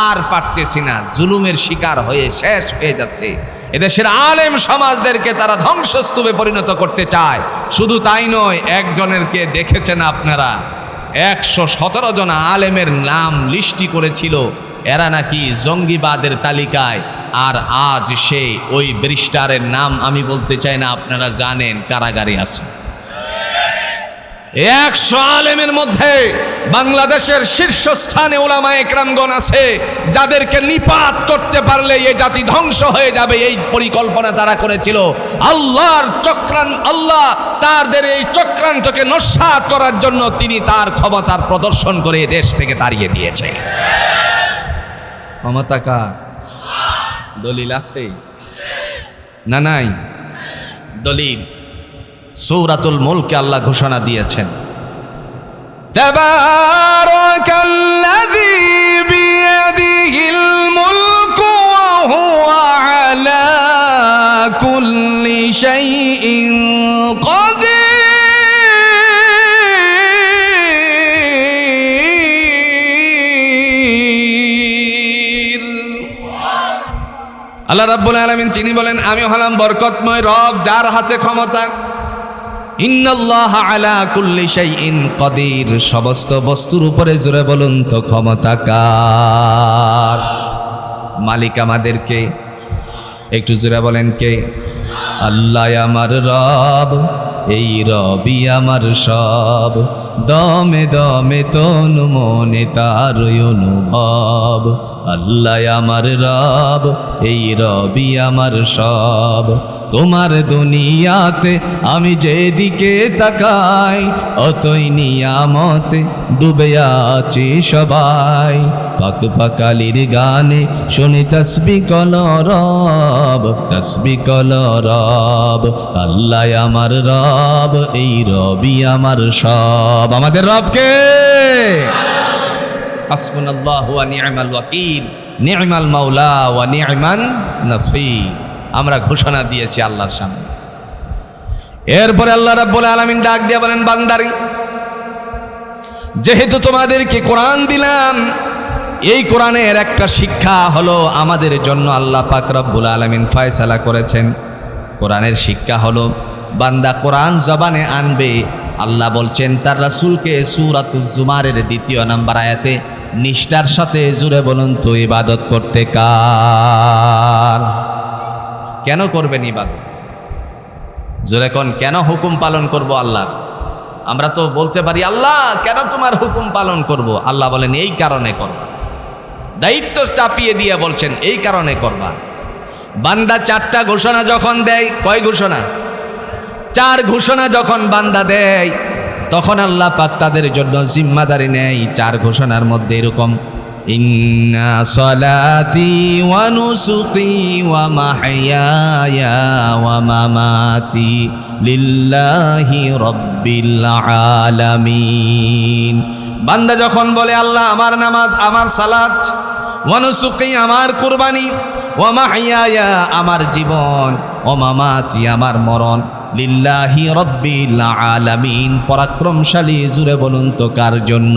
আর পারতেছি না, জুলুমের শিকার হয়ে শেষ হয়ে যাচ্ছে, এদেশের আলেম সমাজদেরকে তারা ধ্বংসস্তূপে পরিণত করতে চায়। শুধু তাই নয়, একজনেরকে দেখেছেন আপনারা, 117 জন আলেমের নাম লিস্টি করেছিল, এরা নাকি জঙ্গিবাদের তালিকায়, আর আজ সে ওই ব্যারিস্টারের নাম আমি বলতে চাই না, আপনারা জানেন, কারাগারে আছে। 100 আলেমের মধ্যে বাংলাদেশের শীর্ষস্থানে উলামায়ে কেরামগণ আছে, যাদেরকে নিপাত করতে পারলে এই জাতি ধ্বংস হয়ে যাবে, এই পরিকল্পনা তারা করেছিল। আল্লাহর আল্লাহ তাদের এই চক্রান্তকে নস্যাৎ করার জন্য তিনি তার ক্ষমতার প্রদর্শন করে দেশ থেকে তাড়িয়ে দিয়েছে। ক্ষমতা কার? দলিল আছে না? নাই দলিল। সূরাতুল মুলকে আল্লাহ ঘোষণা দিয়েছেন, তাবারাকাল্লাযী বিয়াদিহিল মুলকু ওয়া হুয়া আলা কুল্লি শাইইন কাদির। আল্লাহ রাব্বুল আলামিন তিনি বলেন, আমি হলাম বরকতময় রব, যার হাতে ক্ষমতা। ইন্নাল্লাহা আলা কুল্লি শাইইন কাদির, সমস্ত বস্তুর উপরে, জোরে বলুন তো ক্ষমতা কার? মালিক আমাদেরকে, একটু জোরে বলেন কে? আল্লাহ আমার রব, এই রবি আমার সব, দমে দমে তনু মনে তার অনুভব। আল্লাহ আমার রব, এই রবি আমার সব, তোমার দুনিয়াতে আমি যেদিকে তাকাই, অতই নিয়ামতে ডুবে আছি সবাই। পাক পাকালির গানে শুনি তসবিহ কলরব, তসবিহ কলরব। আল্লাহ আমার রব, এই রবি আমার সব। আমাদের রবকে হাসবুনাল্লাহু ওয়া নি'মাল ওয়াকিল, নি'মাল মাওলা ওয়া নি'মান নাসীর। আমরা ঘোষণা দিয়েছি আল্লাহর সামনে। এরপরে আল্লাহ রাব্বুল আলামিন ডাক দিয়ে বলেন, বান্দারে, যেহেতু তোমাদেরকে কোরআন দিলাম, এই কোরআনের একটা শিক্ষা হলো আমাদের জন্য আল্লাহ পাক রব্বুল আলামিন ফয়সালা করেছেন। কোরআনের শিক্ষা হলো বান্দা কোরআন জবানে আনবে। আল্লাহ বলছেন তার রাসূলকে সূরাতুজ জুমারের 2 নম্বর আয়াতে, নিষ্ঠার সাথে, জুড়ে বলুন তো, ইবাদত করতে কার? কেন করবেন ইবাদত? জোরে কোন, কেন হুকুম পালন করব আল্লাহ? আমরা তো বলতে পারি, আল্লাহ কেন তোমার হুকুম পালন করব? আল্লাহ বলেন এই কারণে করবা। দায়িত্ব চাপিয়ে দিয়ে বলছেন এই কারণে করবা। বান্দা 4টা ঘোষণা যখন দেয়, কয় ঘোষণা? 4 ঘোষণা যখন বান্দা দেয়, তখন আল্লাহ পাক তাদের জন্য জিম্মাদারি নেয়। 4 ঘোষণার মধ্যে এরকম, ইন্না সলাতি ওয়া নুসুকি ওয়া মাহইয়ায়া ওয়া মামাতি লিল্লাহি রাব্বিল আলামিন। বান্দা যখন বলে আল্লাহ আমার নামাজ, আমার সালাত, ওয়া নুসুকি আমার কুরবানি, ওয়া মাহইয়ায়া আমার জীবন, ওয়া মামাতি আমার মরণ, লিল্লাহি রাব্বিল আলামিন। পরাক্রমশালী, জুড়ে বলুন তো কার জন্য?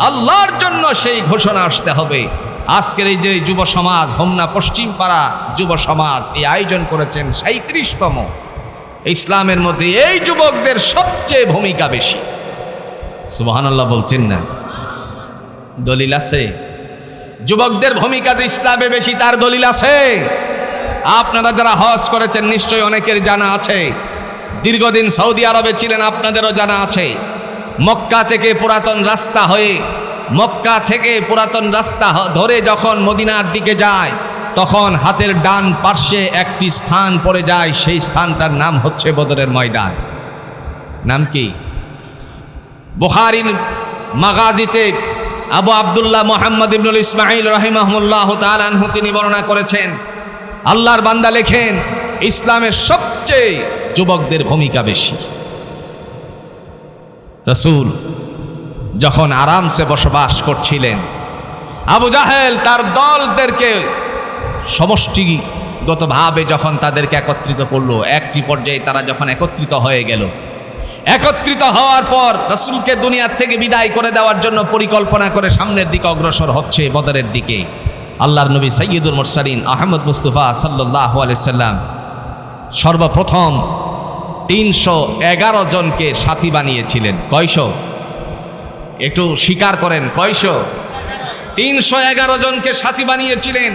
আল্লাহর জন্য সেই ঘোষণা আসতে হবে। আজকের এই যে যুব সমাজ, হোমনা পশ্চিম পাড়া যুব সমাজ এই আয়োজন করেছেন 37তম। ইসলামের মধ্যে এই যুবকদের সবচেয়ে ভূমিকা বেশি। সুবহানাল্লাহ বলছেন না? দলিল আছে? যুবকদের ভূমিকা যে ইসলামে বেশি, তার দলিল আছে? আপনারা যারা হজ করেছেন নিশ্চয়ই অনেকের জানা আছে। দীর্ঘদিন সৌদি আরবে ছিলেন, আপনাদেরও জানা আছে। মক্কা থেকে পুরাতন রাস্তা ধরে যখন মদিনার দিকে যায়, তখন হাতের ডান পার্শ্বে একটি স্থান পড়ে যায়। সেই স্থানটার নাম হচ্ছে বদরের ময়দান। নাম কি? বুখারীর মাগাজিতে আবু আব্দুল্লাহ মুহাম্মদ ইবনুল ইসমাঈল রাহিমাহুল্লাহ তাআলা আনহু তিনি বর্ণনা করেছেন, আল্লাহর বান্দা লেখেন, ইসলামের সবচেয়ে যুবকদের ভূমিকা বেশি। রাসূল যখন আরামসে বসবাস করছিলেন, আবু জাহেল তার দলদেরকে সমষ্টিগতভাবে যখন তাদেরকে একত্রিত করলো, একটি পর্যায়ে তারা যখন একত্রিত হয়ে গেল, একত্রিত হওয়ার পর রাসূলকে দুনিয়ার থেকে বিদায় করে দেওয়ার জন্য পরিকল্পনা করে সামনের দিকে অগ্রসর হচ্ছে বদরের দিকে। আল্লাহর নবী সাইয়্যিদুল মুরসালিন আহমদ মুস্তাফা সাল্লাল্লাহু আলাইহি সাল্লাম সর্বপ্রথম 311 জনকে সাথী বানিয়েছিলেন। কয়শো? একটু স্বীকার করেন, কয়শো? 311 জনকে সাথী বানিয়েছিলেন।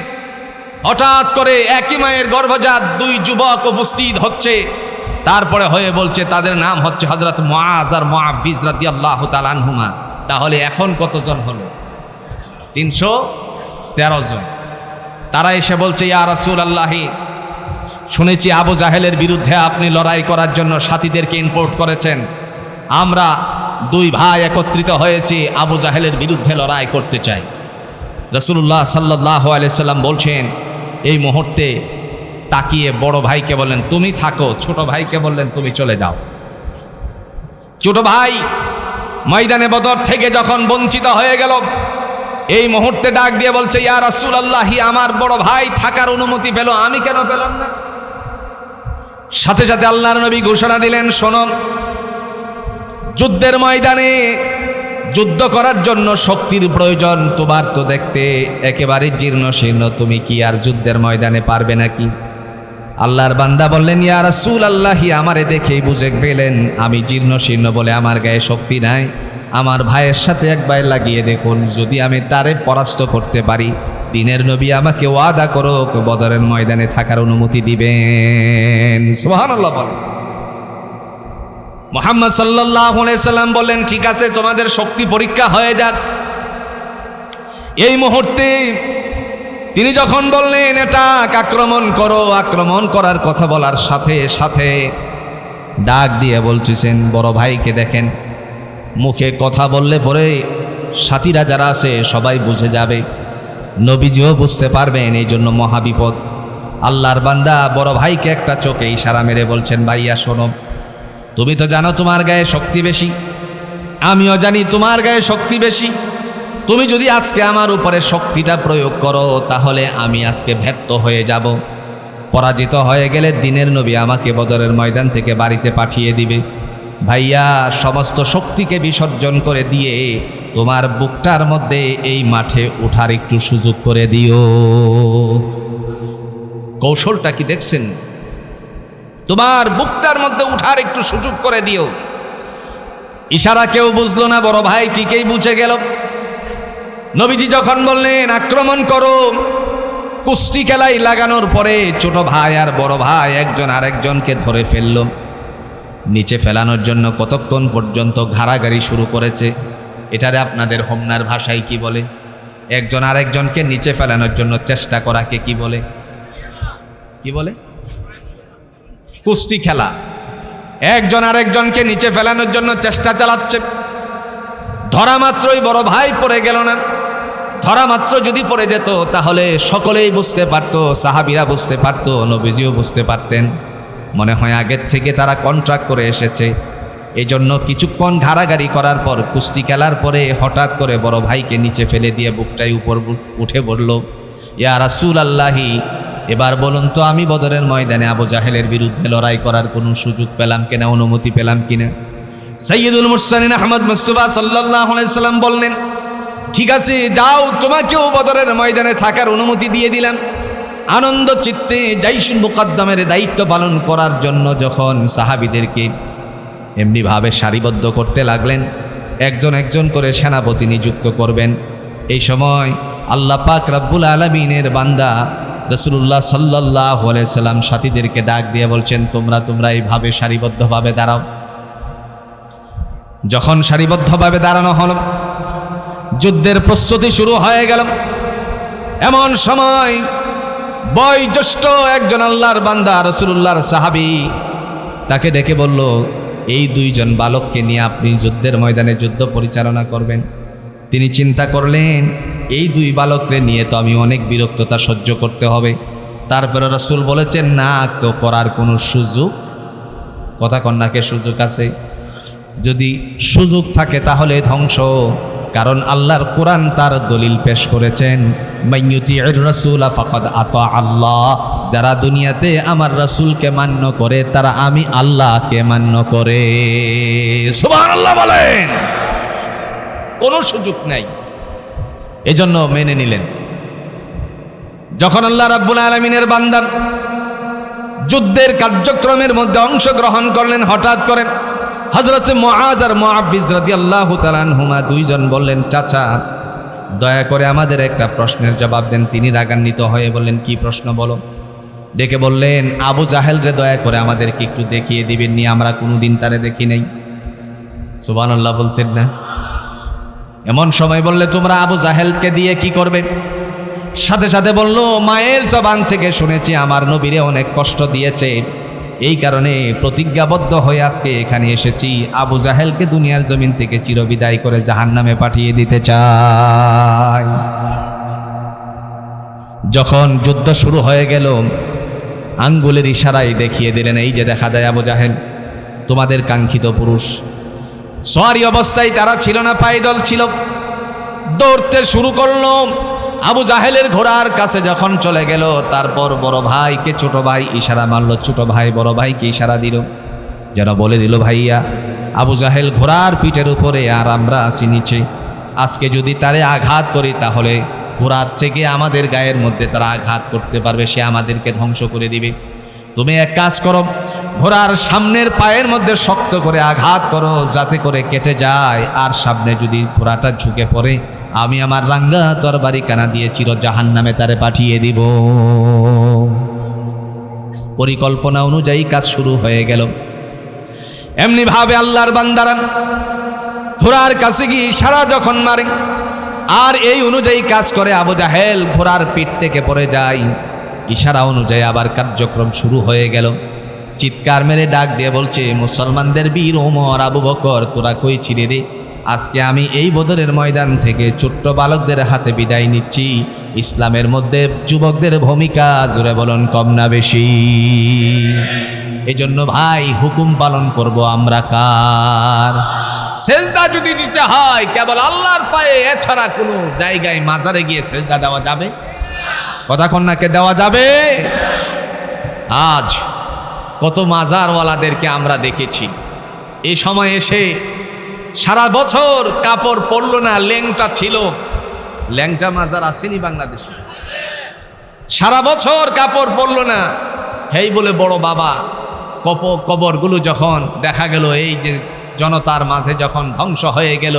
হঠাৎ করে একই মায়ের গর্ভজাত 2 যুবক উপস্থিত হচ্ছে। তারপরে হয়ে বলছে তাদের নাম হচ্ছে হযরত মুআজ আর মুআব্বিজ রাদিয়াল্লাহু তাআলা আনহুমা। তাহলে এখন কতজন হলো? 313 জন। তারা এসে বলছে, ইয়া রাসূলুল্লাহ, শুনেছি আবু জাহেলের বিরুদ্ধে আপনি লড়াই করার জন্য সাথীদেরকে ইম্পোর্ট করেছেন। আমরা 2 ভাই একত্রিত হয়েছি, আবু জাহেলের বিরুদ্ধে লড়াই করতে চাই। রাসূলুল্লাহ সাল্লাল্লাহু আলাইহি সাল্লাম বলছেন, এই মুহূর্তে তাকিয়ে বড় ভাইকে বললেন তুমি থাকো, ছোট ভাইকে বললেন তুমি চলে যাও। ছোট ভাই ময়দানে বদর থেকে যখন বঞ্চিত হয়ে গেল, এই মুহূর্তে ডাক দিয়ে বলছে, ইয়া রাসূলুল্লাহ, আমার বড় ভাই থাকার অনুমতি পেল, আমি কেন পেলাম না? সাথে সাথে আল্লাহর নবী ঘোষণা দিলেন, শোনো, যুদ্ধের ময়দানে যুদ্ধ করার জন্য শক্তির প্রয়োজন। তোমার তো দেখতে একেবারে জীর্ণ শীর্ণ, তুমি কি আর যুদ্ধের ময়দানে পারবে নাকি? আল্লাহর বান্দা বললেন, ইয়া রাসূলুল্লাহ, আমারে দেখেই বুঝে গেলেন আমি জীর্ণ শীর্ণ বলে আমার গায়ে শক্তি নাই। আমার ভাইয়ের সাথে একবার লাগিয়ে দেখুন, যদি আমি তারে পরাস্ত করতে পারি, দিনের নবী আমাকে ওয়াদা করো বদরের ময়দানে থাকার অনুমতি দিবেন। সুবহানাল্লাহ বলেন। মুহাম্মদ সাল্লাল্লাহু আলাইহি সাল্লাম বললেন, ঠিক আছে, তোমাদের শক্তি পরীক্ষা হয়ে যাক। এই মুহূর্তে তিনি যখন বললেন এটা আক্রমণ করো, আক্রমণ করার কথা বলার সাথে সাথে ডাক দিয়ে বলতেছেন, বড় ভাইকে দেখেন, মুখে কথা বললে পরে সাথীরা যারা আছে সবাই বুঝে যাবে, নবীজিও বুঝতে পারবেন, এই জন্য মহাবিপদ। আল্লাহর বান্দা বড় ভাইকে একটা চোখে ইশারা মেরে বলছেন, ভাইয়া শোনো, তুমি তো জানো তোমার গায়ে শক্তি বেশি, আমিও জানি তোমার গায়ে শক্তি বেশি। তুমি যদি আজকে আমার উপরে শক্তিটা প্রয়োগ করো, তাহলে আমি আজকে ব্যর্থ হয়ে যাব। পরাজিত হয়ে গেলে দিনের নবী আমাকে বদরের ময়দান থেকে বাড়িতে পাঠিয়ে দিবে। ভাইয়া, সমস্ত শক্তিকে বিসর্জন করে দিয়ে তোমার বুকটার মধ্যে এই মাঠে ওঠার একটু সুযোগ করে দিও। কৌশলটা কি দেখছেন? তোমার বুকটার মধ্যে উঠার একটু সুযোগ করে দিও। ইশারা কেউ বুঝলো না, বড় ভাই ঠিকই বুঝে গেল। নবীজি যখন বললেন আক্রমণ করো, কুস্তি খেলাই লাগানোর পরে ছোট ভাই আর বড় ভাই একজন আরেকজনকে ধরে ফেলল। নিচে ফেলানোর জন্য কতক্ষণ পর্যন্ত ঘাড়াঘাড়ি শুরু করেছে। এটারে আপনাদের হোমনার ভাষায় কি বলে? একজন আরেকজনকে নিচে ফেলানোর জন্য চেষ্টা করাকে কি বলে? কি বলে? কুস্তি খেলা। একজন আরেকজনকে নিচে ফেলানোর জন্য চেষ্টা চালাচ্ছে। ধরা মাত্রই বড় ভাই পড়ে গেল না। ধরা মাত্র যদি পড়ে যেত তাহলে সকলেই বুঝতে পারত, সাহাবীরা বুঝতে পারত, নবীজিও বুঝতে পারতেন। মনে হয় আগের থেকে তারা কন্ট্রাক্ট করে এসেছে। এই জন্য কিছুক্ষণ ঘাড়াঘাড়ি করার পর, কুস্তি খেলার পরে হঠাৎ করে বড় ভাইকে নিচে ফেলে দিয়ে বুকটাই উপর উঠে পড়ল। ইয়া রাসূলুল্লাহি, এবার বলুন তো আমি বদরের ময়দানে আবু জাহেলের বিরুদ্ধে লড়াই করার কোনো সুযোগ পেলাম কিনা, অনুমতি পেলাম কিনা? সাইয়্যিদুল মুরসালিন আহমদ মুস্তাফা সাল্লাল্লাহু আলাইহি সাল্লাম বললেন, ঠিক আছে যাও, তোমাকেও বদরের ময়দানে থাকার অনুমতি দিয়ে দিলাম। আনন্দ চিত্তে জাইশুল মুকাদ্দামের দায়িত্ব পালন করার জন্য যখন সাহাবীদেরকে এমনিভাবে সারিবদ্ধ করতে লাগলেন, একজন একজন করে সেনাপতি নিযুক্ত করবেন, এই সময় আল্লাহ পাক রব্বুল আলামিনের বান্দা রাসূলুল্লাহ সাল্লাল্লাহু আলাইহি সাল্লাম সাথীদেরকে ডাক দিয়ে বলছেন, তোমরা এইভাবে সারিবদ্ধভাবে দাঁড়াও। যখন সারিবদ্ধভাবে দাঁড়ানো হলো, যুদ্ধের প্রস্তুতি শুরু হয়ে গেল। এমন সময় বয়োজ্যেষ্ঠ একজন আল্লাহর বান্দা রাসূলুল্লাহর সাহাবী তাকে ডেকে বলল, এই দুইজন বালককে নিয়ে আপনি যুদ্ধের ময়দানে যুদ্ধ পরিচালনা করবেন। তিনি চিন্তা করলেন, এই দুই বালককে নিয়ে তো আমি অনেক বিরক্ততা সহ্য করতে হবে। তারপরে রাসূল বলেছেন, না তো করার কোনো সুযোগ, কথা কন্যাকে সুযোগ আছে, যদি সুযোগ থাকে তাহলে ধ্বংস। কারণ আল্লাহর কোরআন তার দলিল পেশ করেছেন, মাইয়ুতিউর রাসূলা ফাকাদ আতা আল্লাহ, যারা দুনিয়াতে আমার রাসূলকে মান্য করে তারা আমি আল্লাহকে মান্য করে। সুবহানাল্লাহ বলেন, কোনো সুযোগ নাই, এজন্য মেনে নিলেন। যখন আল্লাহ রাব্বুল আলামিনের বান্দা যুদ্ধের কার্যক্রমের মধ্যে অংশগ্রহণ করলেন, হঠাৎ করে হযরত মুআজ আর মুআব্বিজ রাদিয়াল্লাহু তাআলা আনহুমা দুইজন বললেন, চাচা দয়া করে আমাদের একটা প্রশ্নের জবাব দেন। তিনি রাগান্বিত হয়ে বললেন, কি প্রশ্ন বলো? ডেকে বললেন, আবু জাহেল রে দয়া করে আমাদেরকে একটু দেখিয়ে দিবেন নি, আমরা কোনোদিন তারে দেখি নাই। সুবহানাল্লাহ বলতেন না? এমন সময় বললে, তোমরা আবু জাহেলকে দিয়ে কি করবে? সাথে সাথে বলল, মায়ের জবান থেকে শুনেছি আমার নবীরে অনেক কষ্ট দিয়েছে, এই কারণে প্রতিজ্ঞাবদ্ধ হয়ে আজকে এখানে এসেছি, আবু জাহেলকে দুনিয়ার জমিন থেকে চিরবিদায় করে জাহান্নামে পাঠিয়ে দিতে চাই। যখন যুদ্ধ শুরু হয়ে গেল, আঙ্গুলের ইশারায় দেখিয়ে দিলেন, এই যে দেখা যায় আবু জাহেল, তোমাদের কাঙ্ক্ষিত পুরুষ। সওয়ারি অবস্থায় তারা ছিল না, পায়দল ছিল, দৌড়তে শুরু করলো। আবু জাহেলের ঘোড়ার কাছে যখন চলে গেল, তারপর বড় ভাইকে ছোট ভাই ইশারা মারল, ছোট ভাই বড় ভাইকে ইশারা দিল, যেন বলে দিল, ভাইয়া আবু জাহেল ঘোড়ার পিঠের উপরে আর আমরা আছি নিচে, আজকে যদি তারে আঘাত করি তাহলে ঘোড়ার থেকে আমাদের গায়ের মধ্যে তারা আঘাত করতে পারবে, সে আমাদেরকে ধ্বংস করে দিবে। তুমি এক কাজ করো, ঘোড়ার সামনের পায়ের মধ্যে শক্ত করে আঘাত করো, যাতে করে কেটে যায়, আর সামনে যদি ঘোড়াটা ঝুঁকে পড়ে আমি আমার রাঙ্গা তরবারি কানা দিয়ে চির জাহান্নামে তারে পাঠিয়ে দিব। পরিকল্পনা অনুযায়ী কাজ শুরু হয়ে গেল। এমনি ভাবে আল্লাহর বান্দারা ঘোড়ার কাছে গিয়ে ইশারা যখন মারে আর এই অনুযায়ী কাজ করে, আবু জাহেল ঘোড়ার পিঠ থেকে পড়ে যায়। ইশারা অনুযায়ী আবার কার্যক্রম শুরু হয়ে গেল। চিৎকার মেরে ডাক দিয়ে বলছে, মুসলমানদের বীর ওমর, আবু বকর, তোরা কই ছিলি রে? আজকে আমি এই বদরের ময়দান থেকে ছোট্ট বালকদের হাতে বিদায় নিচ্ছি। ইসলামের মধ্যে যুবকদের ভূমিকা জোরে বলুন কম না বেশি? এজন্য ভাই হুকুম পালন করব আমরা কার? সেজদা যদি দিতে হয় কেবল আল্লাহর পায়ে, এছাড়া কোনো জায়গায় মাজারে গিয়ে সেজদা দেওয়া যাবে? কথা কন্যাকে দেওয়া যাবে? আজ কত মাজারওয়ালাদেরকে আমরা দেখেছি, এই সময় এসে সারা বছর কাপড় পরল না, ল্যাংটা ছিল। ল্যাংটা মাজার আসেনি বাংলাদেশে? সারা বছর কাপড় পরল না, হেই বলে বড় বাবা। কবরগুলো যখন দেখা গেল, এই যে জনতার মাঝে যখন ধ্বংস হয়ে গেল,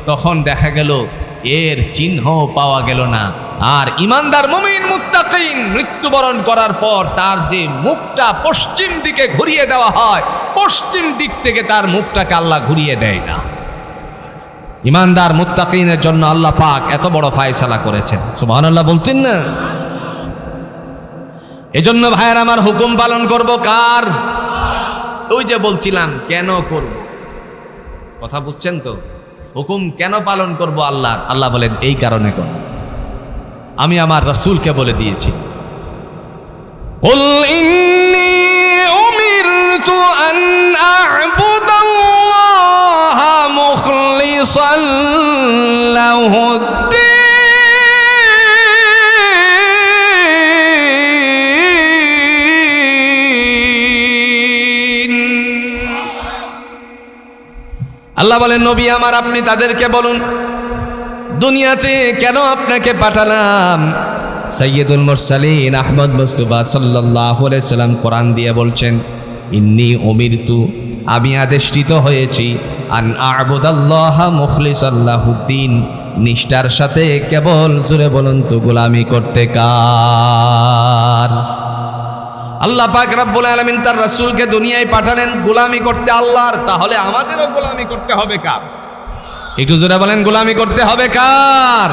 তখন দেখা গেল এর চিহ্ন পাওয়া গেল না। আর ইমানদার মুমিন মুত্তাকিন মৃত্যুবরণ করার পর তার যে মুখটা পশ্চিম দিকে ঘুরিয়ে দেওয়া হয়, পশ্চিম দিক থেকে তার মুখটাকে আল্লাহ ঘুরিয়ে দেয় না। ইমানদার মুত্তাকিনের জন্য আল্লাহ পাক এত বড় ফায়সালা করেছেন, সুবহানাল্লাহ বলছেন না? এজন্য ভাইয়ের আমার হুকুম পালন করব কার? ওই যে বলছিলাম কেন করব, কথা বুঝছেন তো? হুকুম কেন পালন করব আল্লাহর? আল্লাহ বলেন এই কারণে করব, আমি আমার রাসূলকে বলে দিয়েছি, কুল ইন্নী উমিরতু আন আ'বুদাল্লাহা মুখলিসান লাহুদ্দীন আল্লাহ বলেন, নবী আমার আপনি তাদেরকে বলুন দুনিয়াতে কেন আপনাকে পাঠালাম। সাইয়্যিদুল মুরসালিন আহমদ মুস্তাফা সাল্লাল্লাহু আলাইহি সাল্লাম কোরআন দিয়ে বলছেন, ইন্নী উমিরতু, আমি আদেশিত হয়েছি, আন আ'বুদাল্লাহা মুখলিসাল লাহুদ্দিন, নিষ্ঠার সাথে কেবল জোরে বলুন তো গোলামি করতে কার? আল্লাহ পাক রব্বুল আলামিন তার রাসূলকে দুনিয়ায় পাঠালেন গোলামি করতে আল্লাহর, তাহলে আমাদেরও গোলামি করতে হবে কার? একটু জোরে বলেন, গোলামি করতে হবে কার?